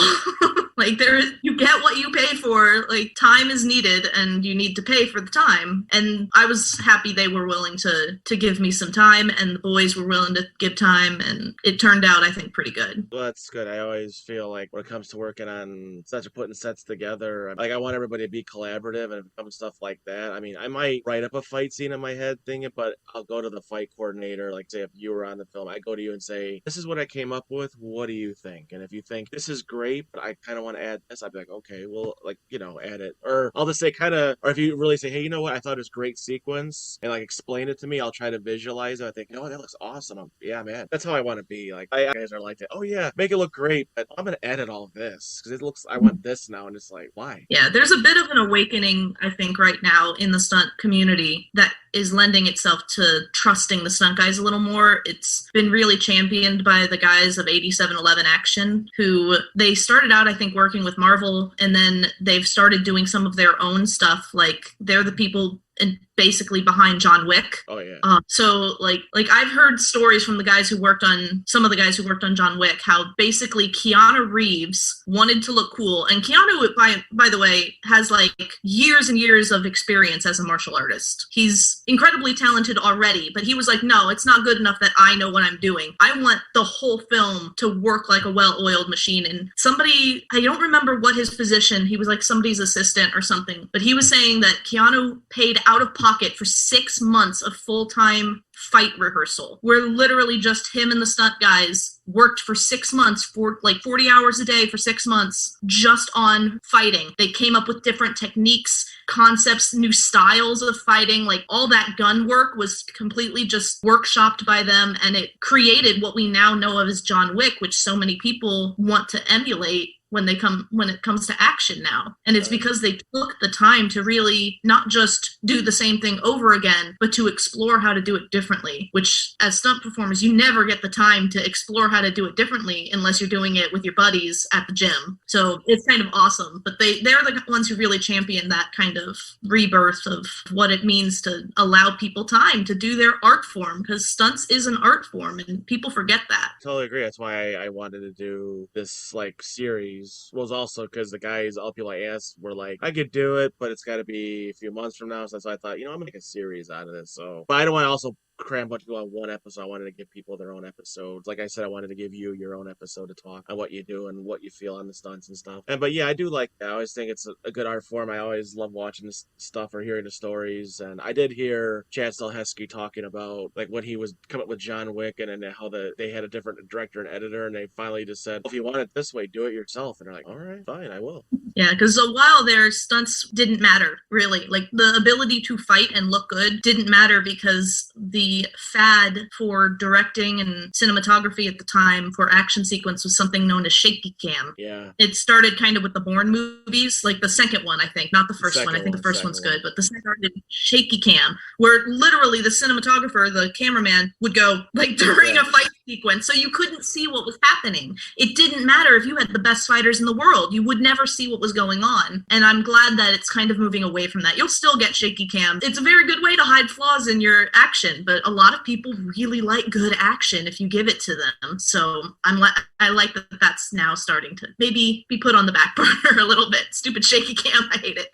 Like, you get what you pay for. Like, time is needed, and you need to pay for the time. And I was happy they were willing to give me some time, and the boys were willing to give time, and it turned out, I think, pretty good. Well, that's good. I always feel like when it comes to working on such a putting sets together, like I want everybody to be collaborative, and if it comes to stuff like that, I mean, I might write up a fight scene in my head thinking, but I'll go to the fight coordinator, like say if you were on the film, I go to you and say, this is what I came up with. What do you think? And if you think this is great, but I kind of want to add this, I'd be like, okay, well, like, add it. Or I'll just say or if you really say, hey, you know what? I thought it was great sequence, and like explain it to me, I'll try to visualize it. I think, that looks awesome. Yeah, man. That's how I want to be. Like, I guys are like that. Oh yeah, make it look great, but I'm gonna edit all of this because I want this now, and it's like, why? Yeah, there's a bit of an awakening, I think, right now in the stunt community that is lending itself to trusting the stunt guys a little more. It's been really championed by the guys of 8711 Action, who they started out, I think, working with Marvel, and then they've started doing some of their own stuff. Like, they're the people and basically behind John Wick. Oh yeah. So like I've heard stories from some of the guys who worked on John Wick, how basically Keanu Reeves wanted to look cool. And Keanu, by the way, has like years and years of experience as a martial artist. He's incredibly talented already, but he was like, no, it's not good enough that I know what I'm doing. I want the whole film to work like a well-oiled machine. And somebody, I don't remember what his position, he was like somebody's assistant or something, but he was saying that Keanu paid out of pocket for 6 months of full-time fight rehearsal, where literally just him and the stunt guys worked for 6 months, for like 40 hours a day for 6 months, just on fighting. They came up with different techniques, concepts, new styles of fighting. Like, all that gun work was completely just workshopped by them, and it created what we now know of as John Wick, which so many people want to emulate when it comes to action now. And it's because they took the time to really not just do the same thing over again, but to explore how to do it differently, which as stunt performers, you never get the time to explore how to do it differently unless you're doing it with your buddies at the gym. So it's kind of awesome, but they're the ones who really champion that kind of rebirth of what it means to allow people time to do their art form, because stunts is an art form and people forget that. Totally agree. That's why I wanted to do this like series, was also because the guys all people I asked were like, I could do it, but it's got to be a few months from now. So I thought, I'm gonna make a series out of this. So, but I don't want to also cram a bunch of people on one episode. I wanted to give people their own episodes. Like I said, I wanted to give you your own episode to talk on what you do and what you feel on the stunts and stuff. But yeah, I do like that. I always think it's a good art form. I always love watching this stuff or hearing the stories. And I did hear Chad Stahelski talking about like when he was coming up with John Wick, and then how they had a different director and editor, and they finally just said, if you want it this way, do it yourself. And they're like, all right, fine, I will. Yeah, because a while there, stunts didn't matter, really. Like, the ability to fight and look good didn't matter, because the fad for directing and cinematography at the time for action sequence was something known as shaky cam. Yeah. It started kind of with the Bourne movies, like the second one, I think, not the first one. I think the first one's good, but the second started shaky cam, where literally the cinematographer, the cameraman, would go, like, during a fight sequence, so you couldn't see what was happening. It didn't matter if you had the best fighters in the world. You would never see what was going on. And I'm glad that it's kind of moving away from that. You'll still get shaky cams. It's a very good way to hide flaws in your action, but a lot of people really like good action if you give it to them. So I like that that's now starting to maybe be put on the back burner a little bit. Stupid shaky cam, I hate it.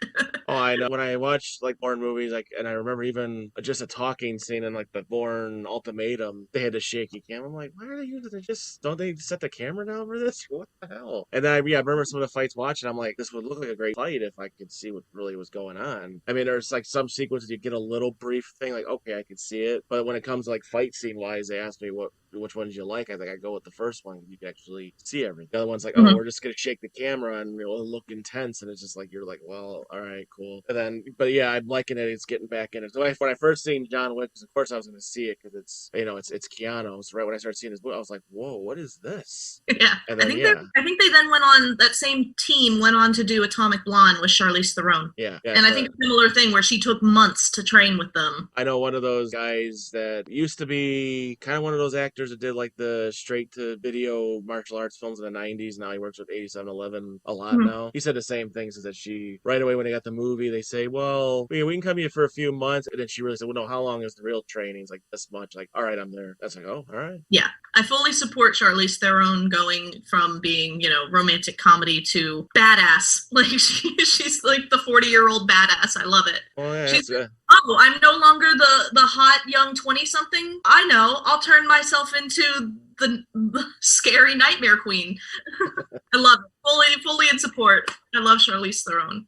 Oh, I know. When I watch like Bourne movies, like, and I remember even just a talking scene in like the Bourne Ultimatum, they had a shaky cam. I'm like, why are they using it? Don't they set the camera down for this? What the hell? And then I remember some of the fights watching. I'm like, this would look like a great fight if I could see what really was going on. I mean, there's like some sequences you get a little brief thing, like, okay, I can see it. But when it comes to like fight scene wise, they asked me which ones you like. I think I go with the first one. You can actually see everything. The other one's like, oh, we're just gonna shake the camera and it'll look intense, and it's just like you're like, well, all right, cool. And then, but yeah, I'm liking it. It's getting back in it. So when I first seen John Wick, of course I was gonna see it because it's it's Keanu. So right when I started seeing his movie, I was like, whoa, what is this? Yeah, and then, I think they then went on, that same team went on to do Atomic Blonde with Charlize Theron. Yeah, and I think a similar thing where she took months to train with them. I know one of those guys that used to be kind of one of those actors that did like the straight to video martial arts films in the 90s. Now he works with 8711 a lot now. He said the same things, is that she, right away when they got the movie, they say, well, we can come here for a few months. And then she really said, well, no, how long is the real training? It's like this much. Like, all right, I'm there. That's like, oh, all right. Yeah, I fully support Charlize Theron going from being, romantic comedy to badass. Like, she's like the 40-year-old badass. I love it. Oh, yeah, she's oh, I'm no longer the hot young 20-something. I know. I'll turn myself into the scary nightmare queen. I love it. Fully in support. I love Charlize Theron.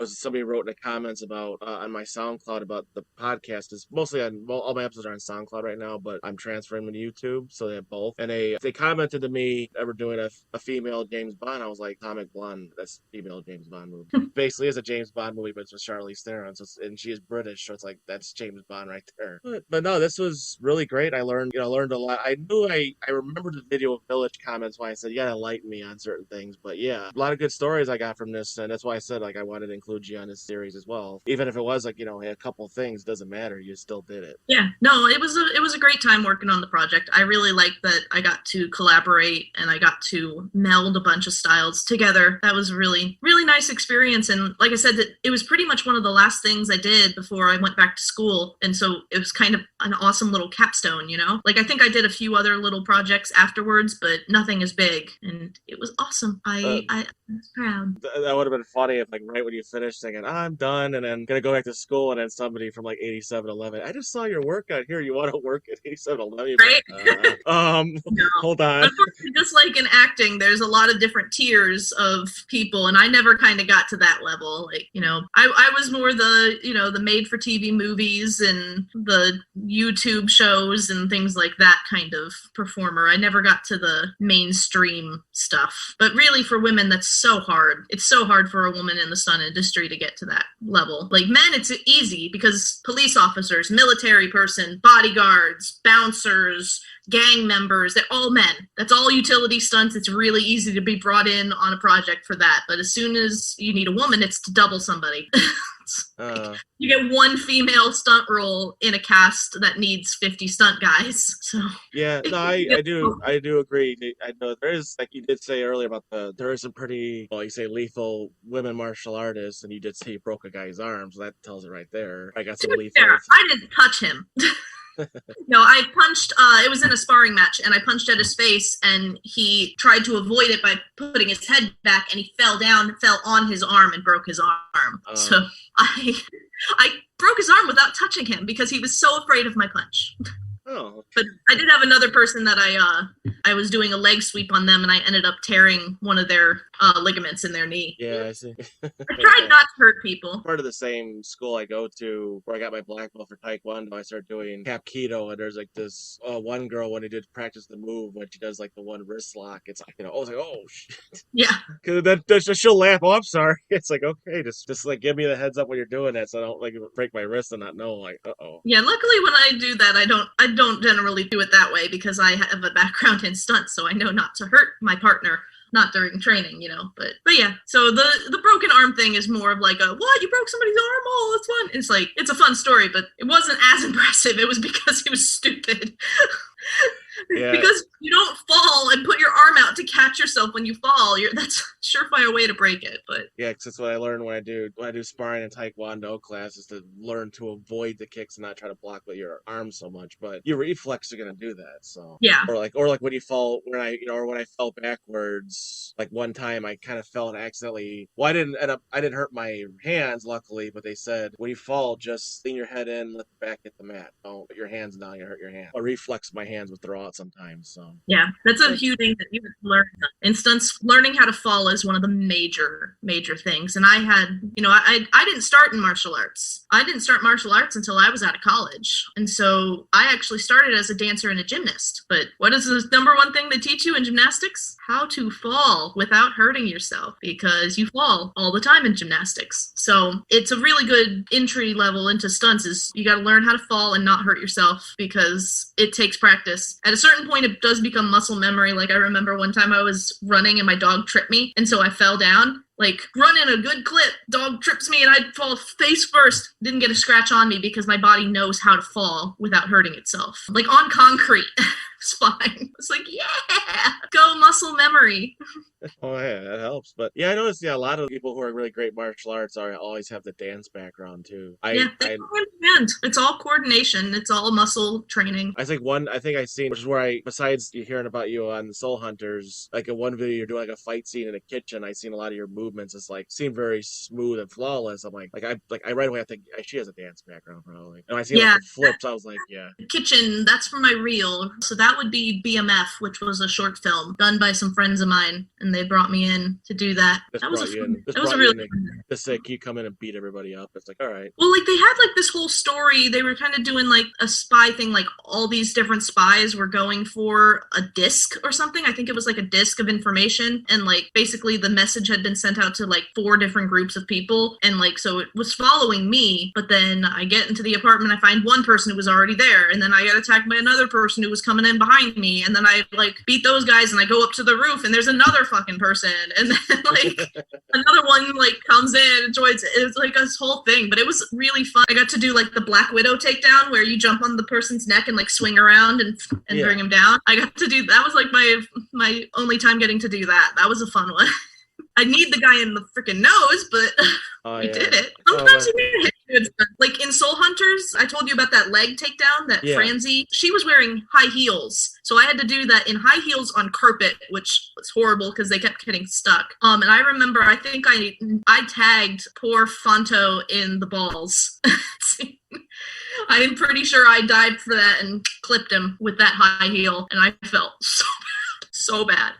Somebody wrote in the comments about on my SoundCloud about the podcast. Is mostly all my episodes are on SoundCloud right now, but I'm transferring them to YouTube, so they have both. And they commented to me ever doing a female James Bond. I was like, Atomic Blonde, that's female James Bond movie. Basically, it's a James Bond movie, but it's with Charlize Theron, and she is British, so it's like that's James Bond right there. But no, this was really great. I learned a lot. I knew I remembered the video of Village comments why I said, yeah, enlighten me on certain things. But yeah, a lot of good stories I got from this, and that's why I said like I wanted to include you on this series as well. Even if it was like, a couple things, doesn't matter. You still did it. Yeah, no, it was a great time working on the project. I really liked that I got to collaborate and I got to meld a bunch of styles together. That was a really, really nice experience. And like I said, it was pretty much one of the last things I did before I went back to school. And so it was kind of an awesome little capstone, Like I think I did a few other little projects afterwards, but nothing as big. And it was awesome. I was proud. That would have been funny if like right when you finished thinking, I'm done, and then gonna go back to school, and then somebody from like 8711, I just saw your workout here. You want to work at 8711? Right? No. Hold on. Unfortunately, just like in acting, there's a lot of different tiers of people, and I never kind of got to that level. Like, I was more the made-for-TV movies and the YouTube shows and things like that kind of performer. I never got to the mainstream stuff. But really, for women, that's so hard. It's so hard for a woman in the stunt industry to get to that level. Like men, it's easy because police officers, military person, bodyguards, bouncers, gang members, they're all men. That's all utility stunts. It's really easy to be brought in on a project for that. But as soon as you need a woman, it's to double somebody. You get one female stunt role in a cast that needs 50 stunt guys. So yeah, no, I do agree. I know there is, like you did say earlier about there is some pretty, you say lethal women martial artists, and you did say you broke a guy's arm, so that tells it right there. I got some lethal. I didn't touch him. No, I punched, it was in a sparring match, and I punched at his face, and he tried to avoid it by putting his head back, and he fell on his arm and broke his arm. So I broke his arm without touching him because he was so afraid of my punch. Oh. But I did have another person that I was doing a leg sweep on them, and I ended up tearing one of their ligaments in their knee. Yeah, I see. I tried not to hurt people. Part of the same school I go to, where I got my black belt for Taekwondo, I started doing Hapkido, and there's like this one girl when he did practice the move, when she does like the one wrist lock, it's like, I was like, oh shit. Yeah. Because she'll laugh. Oh, I'm sorry. It's like, okay, just like give me the heads up when you're doing that, so I don't like break my wrist and not know. Like, uh-oh. Yeah, luckily when I do that, I don't generally do it that way because I have a background in stunts, so I know not to hurt my partner, not during training, But yeah, so the broken arm thing is more of like what, you broke somebody's arm? Oh, that's fun. It's like, it's a fun story, but it wasn't as impressive. It was because he was stupid. Yeah. Because you don't fall and put your arm out to catch yourself when you fall. That's a surefire way to break it. But Yeah, 'cause that's what I learned when I do sparring and taekwondo class is to learn to avoid the kicks and not try to block with your arms so much. But your reflex are gonna do that. So yeah, or like when you fall or when I fell backwards, like one time I kind of fell and accidentally. Well, I didn't hurt my hands luckily, but they said when you fall, just lean your head in, let the back hit the mat. Don't put your hands down, you hurt your hand. A reflex, my hands would throw out sometimes. So yeah, that's a huge thing that you have to learn. In stunts, learning how to fall is one of the major things. And I had, I didn't start in martial arts. I didn't start martial arts until I was out of college. And so I actually started as a dancer and a gymnast. But what is the number one thing they teach you in gymnastics? How to fall without hurting yourself, because you fall all the time in gymnastics. So it's a really good entry level into stunts is you got to learn how to fall and not hurt yourself, because it takes practice. At a certain point, it does become muscle memory. Like I remember one time I was running and my dog tripped me. And so I fell down, like running a good clip, dog trips me and I fall face first. Didn't get a scratch on me because my body knows how to fall without hurting itself. Like on concrete. It's fine. It's like, yeah, go muscle memory. oh yeah, that helps. But yeah, I noticed a lot of people who are really great martial arts always have the dance background too. Yeah, they go hand in hand. It's all coordination. It's all muscle training. I think I seen, which is where besides you hearing about you on Soul Hunters, like in one video you're doing like a fight scene in a kitchen. I seen a lot of your movements. It's like seem very smooth and flawless. I'm I right away I think she has a dance background probably. And I see like the flips. I was like, yeah. Kitchen. That's for my reel. So that would be BMF, which was a short film done by some friends of mine, and they brought me in to do that. That was a really fun. Just like you come in and beat everybody up. It's like, all right. Well, like they had like this whole story. They were kind of doing like a spy thing. Like all these different spies were going for a disc or something. I think it was like a disc of information, and like basically the message had been sent out to like 4 different groups of people, and like so it was following me. But then I get into the apartment, I find one person who was already there, and then I get attacked by another person who was coming in behind me, and then I like beat those guys, and I go up to the roof, and there's another fucking person, and then like another one like comes in and joins. It's like this whole thing, but it was really fun. I got to do like the Black Widow takedown where you jump on the person's neck and like swing around and bring him down. I got to do that. Was like my only time getting to do that. That was a fun one. I need the guy in the freaking nose, but we did it. Sometimes you need to hit good stuff. Like in Soul Hunters, I told you about that leg takedown, that Franzi. She was wearing high heels. So I had to do that in high heels on carpet, which was horrible because they kept getting stuck. And I remember, I think I tagged poor Fonto in the balls. I'm pretty sure I dived for that and clipped him with that high heel, and I felt so bad.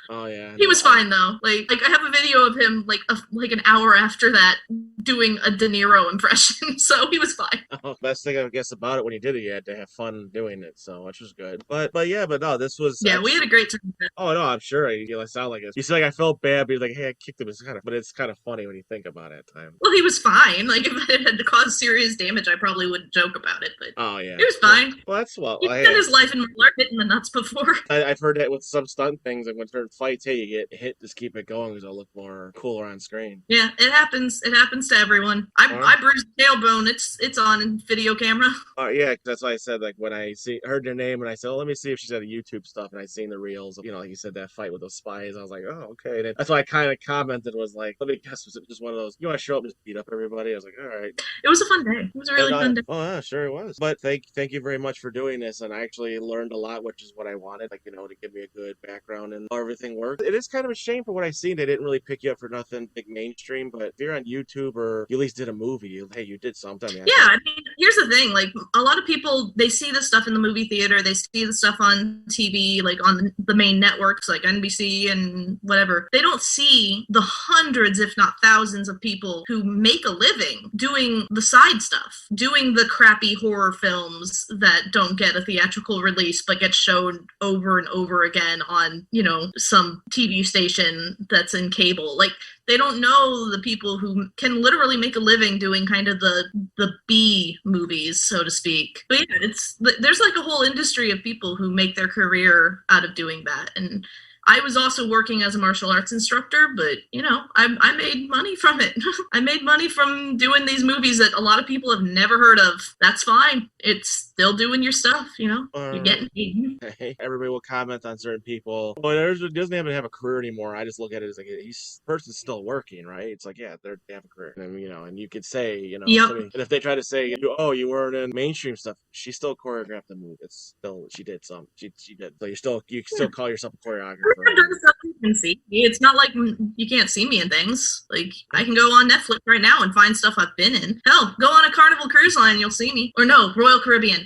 Oh yeah. He was fine though. Like I have a video of him like an hour after that doing a De Niro impression, so he was fine. Oh, best thing I guess about it when you did it, you had to have fun doing it, so which was good. But no, this was we had a great time. Oh no, I'm sure you sound like it. You see, like I felt bad, but you're like, hey, I kicked him. But it's kind of funny when you think about it at times. Well, he was fine. Like if it had caused serious damage, I probably wouldn't joke about it. But oh yeah, he was fine. Well, that's He's spent his life in Marlar hitting the nuts before. I've heard that with some stunt things, like when certain fights, hey, you get hit, just keep it going because it'll look more cooler on screen. Yeah, it happens. It happens to everyone. I bruised the tailbone. It's on video camera. Oh yeah, that's why I said like when I heard your name and I said, oh, let me see if she's at the YouTube stuff, and I seen the reels of, like you said, that fight with those spies. I was like, oh okay. And that's why I kind of commented was like, let me guess, was it just one of those? You want to show up and just beat up everybody? I was like, all right. It was a fun day. It was a really fun day. Oh yeah, sure it was. But thank you very much for doing this, and I actually learned a lot, which is what I wanted. Like to give me a good background and how everything works. It is kind of a shame for what I seen. They didn't really pick you up for nothing big mainstream, but if you're on YouTube or you at least did a movie, you did something. I mean, here's the thing. Like a lot of people, they see this stuff in the movie theater. They see the stuff on TV, like on the main networks, like NBC and whatever. They don't see the hundreds, if not thousands, of people who make a living doing the side stuff, doing the crappy horror films that don't get a theatrical release but get shown over and over again on, some TV station that's in cable. Like they don't know the people who can literally make a living doing kind of the B movies, so to speak. But yeah, there's like a whole industry of people who make their career out of doing that. And I was also working as a martial arts instructor, but I made money from it. I made money from doing these movies that a lot of people have never heard of. That's fine. It's still doing your stuff, you're getting paid. Hey, everybody will comment on certain people. Well, it doesn't even have a career anymore. I just look at it as like person's still working, right? It's like, yeah, they have a career, and and you could say, Yep. and if they try to say, oh, you weren't in mainstream stuff, she still choreographed the movie. It's still she did some, she did. So you can still call yourself a choreographer. You can see. It's not like you can't see me in things. Like I can go on Netflix right now and find stuff I've been in. Hell, go on a Carnival Cruise Line, you'll see me. Or no, Royal Caribbean.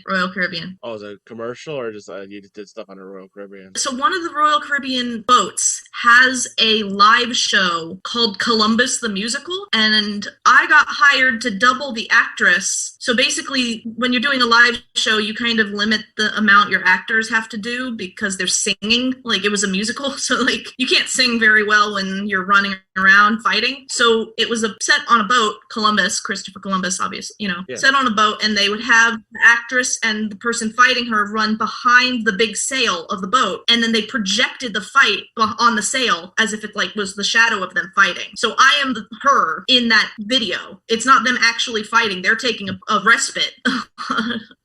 Oh, is it a commercial or just you just did stuff on a Royal Caribbean? So one of the Royal Caribbean boats has a live show called Columbus the Musical, and I got hired to double the actress. So basically, when you're doing a live show, you kind of limit the amount your actors have to do because they're singing. Like it was a musical, so like you can't sing very well when you're running around fighting. So it was set on a boat, Columbus, Christopher Columbus, obviously, set on a boat, and they would have the actress and the person fighting her run behind the big sail of the boat, and then they projected the fight on the sail as if it like was the shadow of them fighting. So I am her in that video. It's not them actually fighting. They're taking a respite.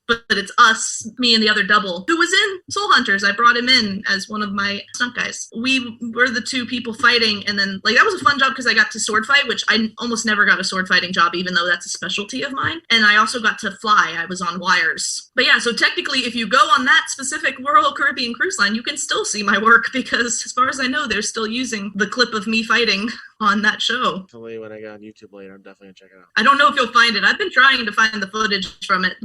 But it's us, me and the other double, who was in Soul Hunters. I brought him in as one of my stunt guys. We were the two people fighting, and then like that was a fun job because I got to sword fight, which I almost never got a sword fighting job, even though that's a specialty of mine. And I also got to fly. I was on wires. But yeah, so technically, if you go on that specific Royal Caribbean cruise line, you can still see my work because, as far as I know, they're still using the clip of me fighting on that show. Totally, when I get on YouTube later, I'm definitely gonna check it out. I don't know if you'll find it. I've been trying to find the footage from it.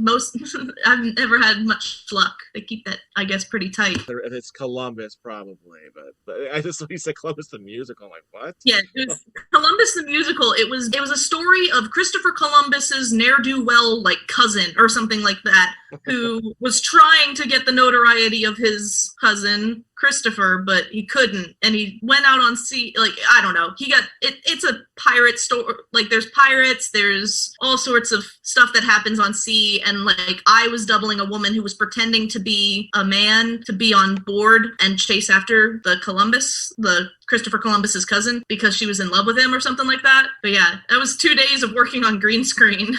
I've never had much luck. They keep that, I guess, pretty tight. If it's Columbus, probably, but I just when you said Columbus the musical, I'm like, what? Yeah, it was Columbus the musical. It was a story of Christopher Columbus's ne'er-do-well like cousin or something like that, who was trying to get the notoriety of his cousin Christopher, but he couldn't, and he went out on sea. Like I don't know, he got it. It's a pirate story. Like there's pirates, there's all sorts of stuff that happens on sea, and like I was doubling a woman who was pretending to be a man to be on board and chase after the Christopher Columbus's cousin because she was in love with him or something like that. But yeah, that was 2 days of working on green screen,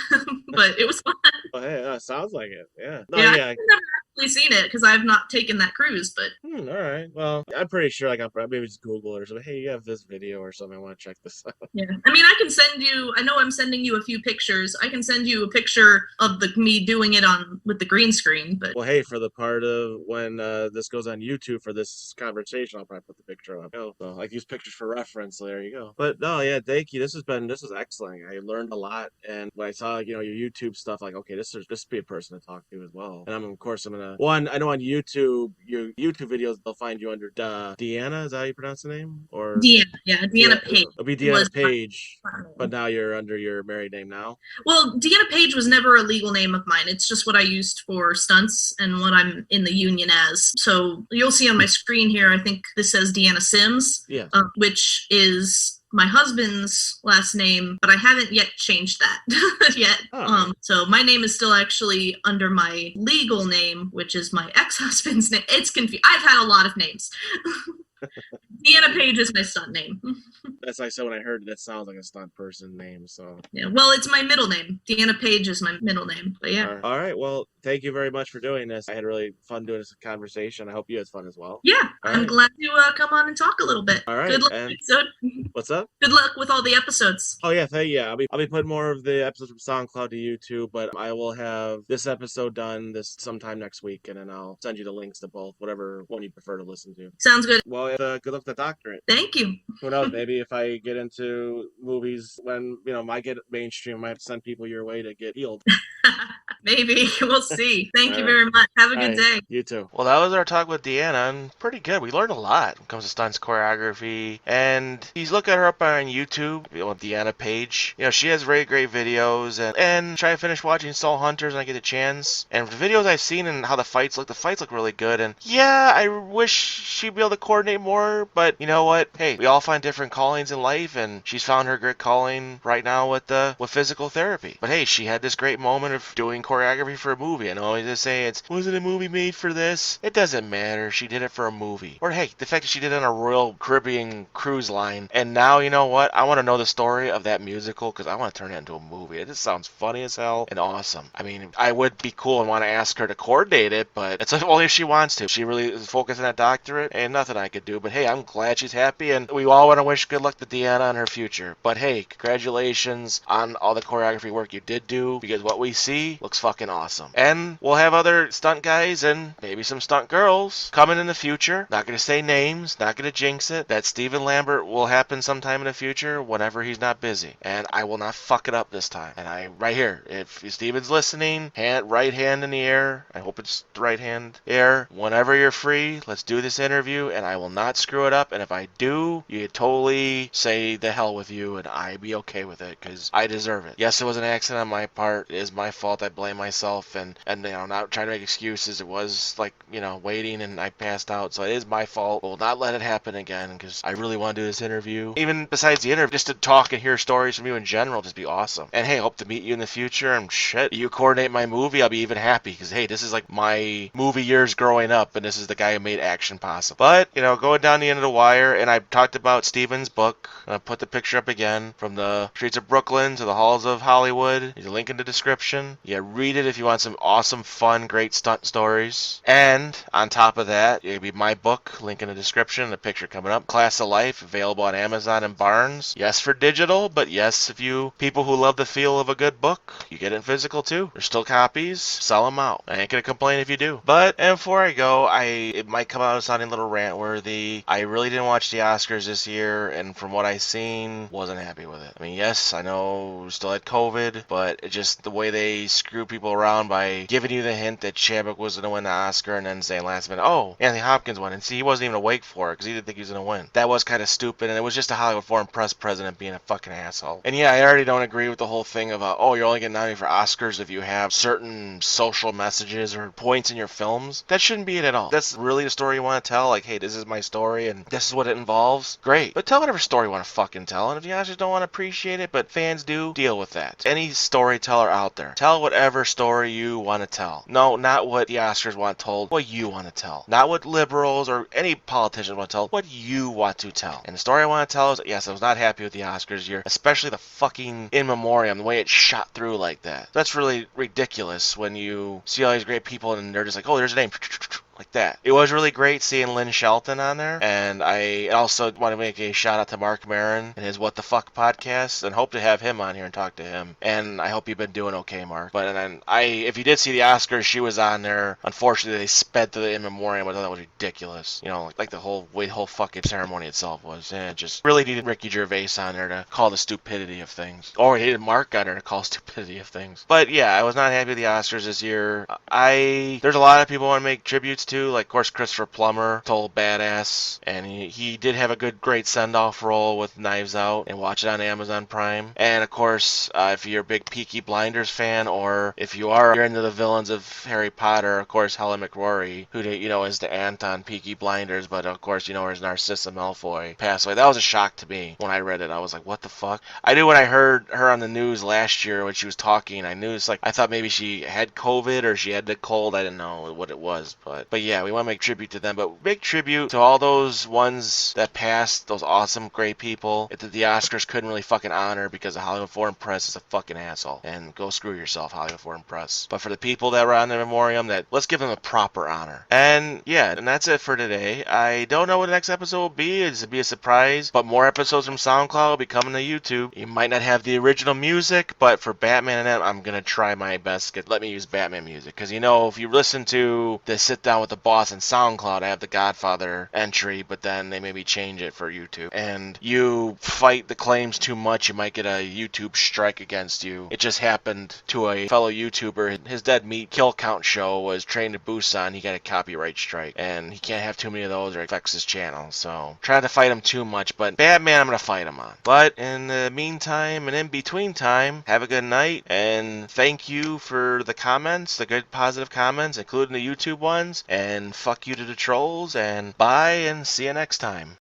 but it was fun. Oh, hey, sounds like it. Yeah. No, yeah. Yeah. I've never actually seen it because I've not taken that cruise, but. All right. Well, I'm pretty sure I'll probably just Google it or something. Hey, you have this video or something. I want to check this out. Yeah. I mean, I can send you, I know I'm sending you a few pictures. I can send you a picture of me doing it with the green screen, but. Well, hey, for the part of when this goes on YouTube for this conversation, I'll probably put the picture up. Oh, so like use pictures for reference. So there you go. But no, yeah, thank you. This was excellent. I learned a lot, and when I saw your YouTube stuff, like okay, this be a person to talk to as well. And I'm gonna I know on YouTube your YouTube videos they'll find you under Deanna. Is that how you pronounce the name? Or Deanna Page. It'll be Deanna Page, but now you're under your married name now. Well, Deanna Page was never a legal name of mine. It's just what I used for stunts and what I'm in the union as. So you'll see on my screen here, I think this says Deanna Sims, which is my husband's last name, but I haven't yet changed that yet. Oh. So my name is still actually under my legal name, which is my ex-husband's name. It's confusing. I've had a lot of names. Deanna Page is my stunt name. That's like I said when I heard it, that sounds like a stunt person name. So yeah, well, it's my middle name. Deanna Page is my middle name. But yeah. All right. Well, thank you very much for doing this. I had really fun doing this conversation. I hope you had fun as well. Yeah, I'm glad to come on and talk a little bit. All right. Good luck. What's up? Good luck with all the episodes. Oh yeah, I'll be putting more of the episodes from SoundCloud to YouTube, but I will have this episode done sometime next week, and then I'll send you the links to both, whatever one you prefer to listen to. Sounds good. Well, good luck with the doctorate. Thank you. Who knows? Maybe if I get into movies when I get mainstream, I might have to send people your way to get healed. Maybe. We'll see. Thank you very much. Have a good day. You too. Well, that was our talk with Deanna, and pretty good. We learned a lot when it comes to stunts choreography, and he's looking her up on YouTube, Deanna Page. She has very great videos, and try to finish watching Soul Hunters when I get a chance. And the videos I've seen and how the fights look really good. And yeah, I wish she'd be able to coordinate more, but you know what? Hey, we all find different callings in life, and she's found her great calling right now with physical therapy. But hey, she had this great moment of doing choreography for a movie. I know I just say wasn't a movie made for this? It doesn't matter. She did it for a movie. Or hey, the fact that she did it on a Royal Caribbean cruise line. And now, you know what? I want to know the story of that musical because I want to turn it into a movie. It just sounds funny as hell and awesome. I mean, I would be cool and want to ask her to coordinate it, but it's only if she wants to. She really is focused on that doctorate and nothing I could do. But hey, I'm glad she's happy, and we all want to wish good luck to Deanna on her future. But hey, congratulations on all the choreography work you did do, because what we see looks fucking awesome. And we'll have other stunt guys and maybe some stunt girls coming in the future. Not going to say names, not going to jinx it. That Stephen Lambert will happen sometime in the future whenever he's not busy. And I will not fuck it up this time. And right here, if Steven's listening, right hand in the air. I hope it's the right hand air. Whenever you're free, let's do this interview, and I will not screw it up. And if I do, you totally say the hell with you, and I'd be okay with it because I deserve it. Yes, it was an accident on my part. It is my fault. I blame myself, and not trying to make excuses. It was waiting, and I passed out, so it is my fault. We'll not let it happen again because I really want to do this interview. Even besides the interview, just to talk and hear stories from you in general, just be awesome. And hey, hope to meet you in the future. And shit, you coordinate my movie, I'll be even happy because hey, this is like my movie years growing up, and this is the guy who made action possible. But going down the end of the wire, and I talked about Steven's book. I put the picture up again, from the streets of Brooklyn to the halls of Hollywood. There's a link in the description. Yeah, read it if you want some awesome, fun, great stunt stories. And on top of that, it'll be my book, link in the description, the picture coming up. Class of Life, available on Amazon and Barnes. Yes, for digital, but yes, if you people who love the feel of a good book, you get it in physical too. There's still copies. Sell them out. I ain't gonna complain if you do. And before I go, it might come out as sounding a little rant worthy. I really didn't watch the Oscars this year, and from what I seen, wasn't happy with it. I mean, yes, I know we still had COVID, but it just the way they screw people around by giving you the hint that Chadwick was gonna win the Oscar and then saying last minute, oh, Anthony Hopkins won, and see, he wasn't even awake for it because he didn't think he was gonna win. That was kind of stupid, and it was just a Hollywood Foreign Press president being a fucking asshole. And yeah, I already don't agree with the whole thing of oh, you're only getting nominated for Oscars if you have certain social messages or points in your films. That shouldn't be it at all. That's really the story you want to tell. Like, hey, this is my story and this is what it involves. Great. But tell whatever story you want to fucking tell. And if you guys just don't want to appreciate it, but fans do, deal with that. Any storyteller out there, tell whatever story you want to tell. No, not what the Oscars want told, what you want to tell. Not what liberals or any politicians want to tell, what you want to tell. And the story I want to tell is, yes, I was not happy with the Oscars year, especially the fucking in memoriam, the way it shot through like that. That's really ridiculous when you see all these great people and they're just like, oh, there's a name. Like that. It was really great seeing Lynn Shelton on there, and I also want to make a shout out to Mark Maron and his What the Fuck podcast, and hope to have him on here and talk to him. And I hope you've been doing okay, Mark. But then if you did see the Oscars, she was on there. Unfortunately, they sped to the in memoriam. I thought that was ridiculous. Like the whole fucking ceremony itself was. And it just really needed Ricky Gervais on there to call the stupidity of things, or he needed Mark on there to call stupidity of things. But yeah, I was not happy with the Oscars this year. There's a lot of people want to make tributes to, like, of course, Christopher Plummer, total badass, and he did have a great send-off role with Knives Out, and watch it on Amazon Prime. And of course, if you're a big Peaky Blinders fan, or if you're into the villains of Harry Potter, of course, Helen McRory, who is the aunt on Peaky Blinders, but of course, her as Narcissa Malfoy, passed away. That was a shock to me when I read it. I was like, what the fuck? I knew when I heard her on the news last year when she was talking, I knew I thought maybe she had COVID or she had the cold. I didn't know what it was, but yeah, we want to make tribute to them, but big tribute to all those ones that passed, those awesome, great people that the Oscars couldn't really fucking honor because the Hollywood Foreign Press is a fucking asshole. And go screw yourself, Hollywood Foreign Press. But for the people that were on the memoriam, let's give them a proper honor. And yeah, and that's it for today. I don't know what the next episode will be. It'll be a surprise, but more episodes from SoundCloud will be coming to YouTube. You might not have the original music, but for Batman and them, I'm gonna try my best to let me use Batman music. Because if you listen to the Sit Down with the Boss and SoundCloud, I have the Godfather entry, but then they maybe change it for YouTube. And you fight the claims too much, you might get a YouTube strike against you. It just happened to a fellow YouTuber. His Dead Meat Kill Count show was trained to Busan. He got a copyright strike, and he can't have too many of those or it affects his channel. So trying to fight him too much, but Batman I'm gonna fight him on. But in the meantime and in between time, have a good night, and thank you for the comments, the good positive comments, including the YouTube ones, and fuck you to the trolls, and bye, and see you next time.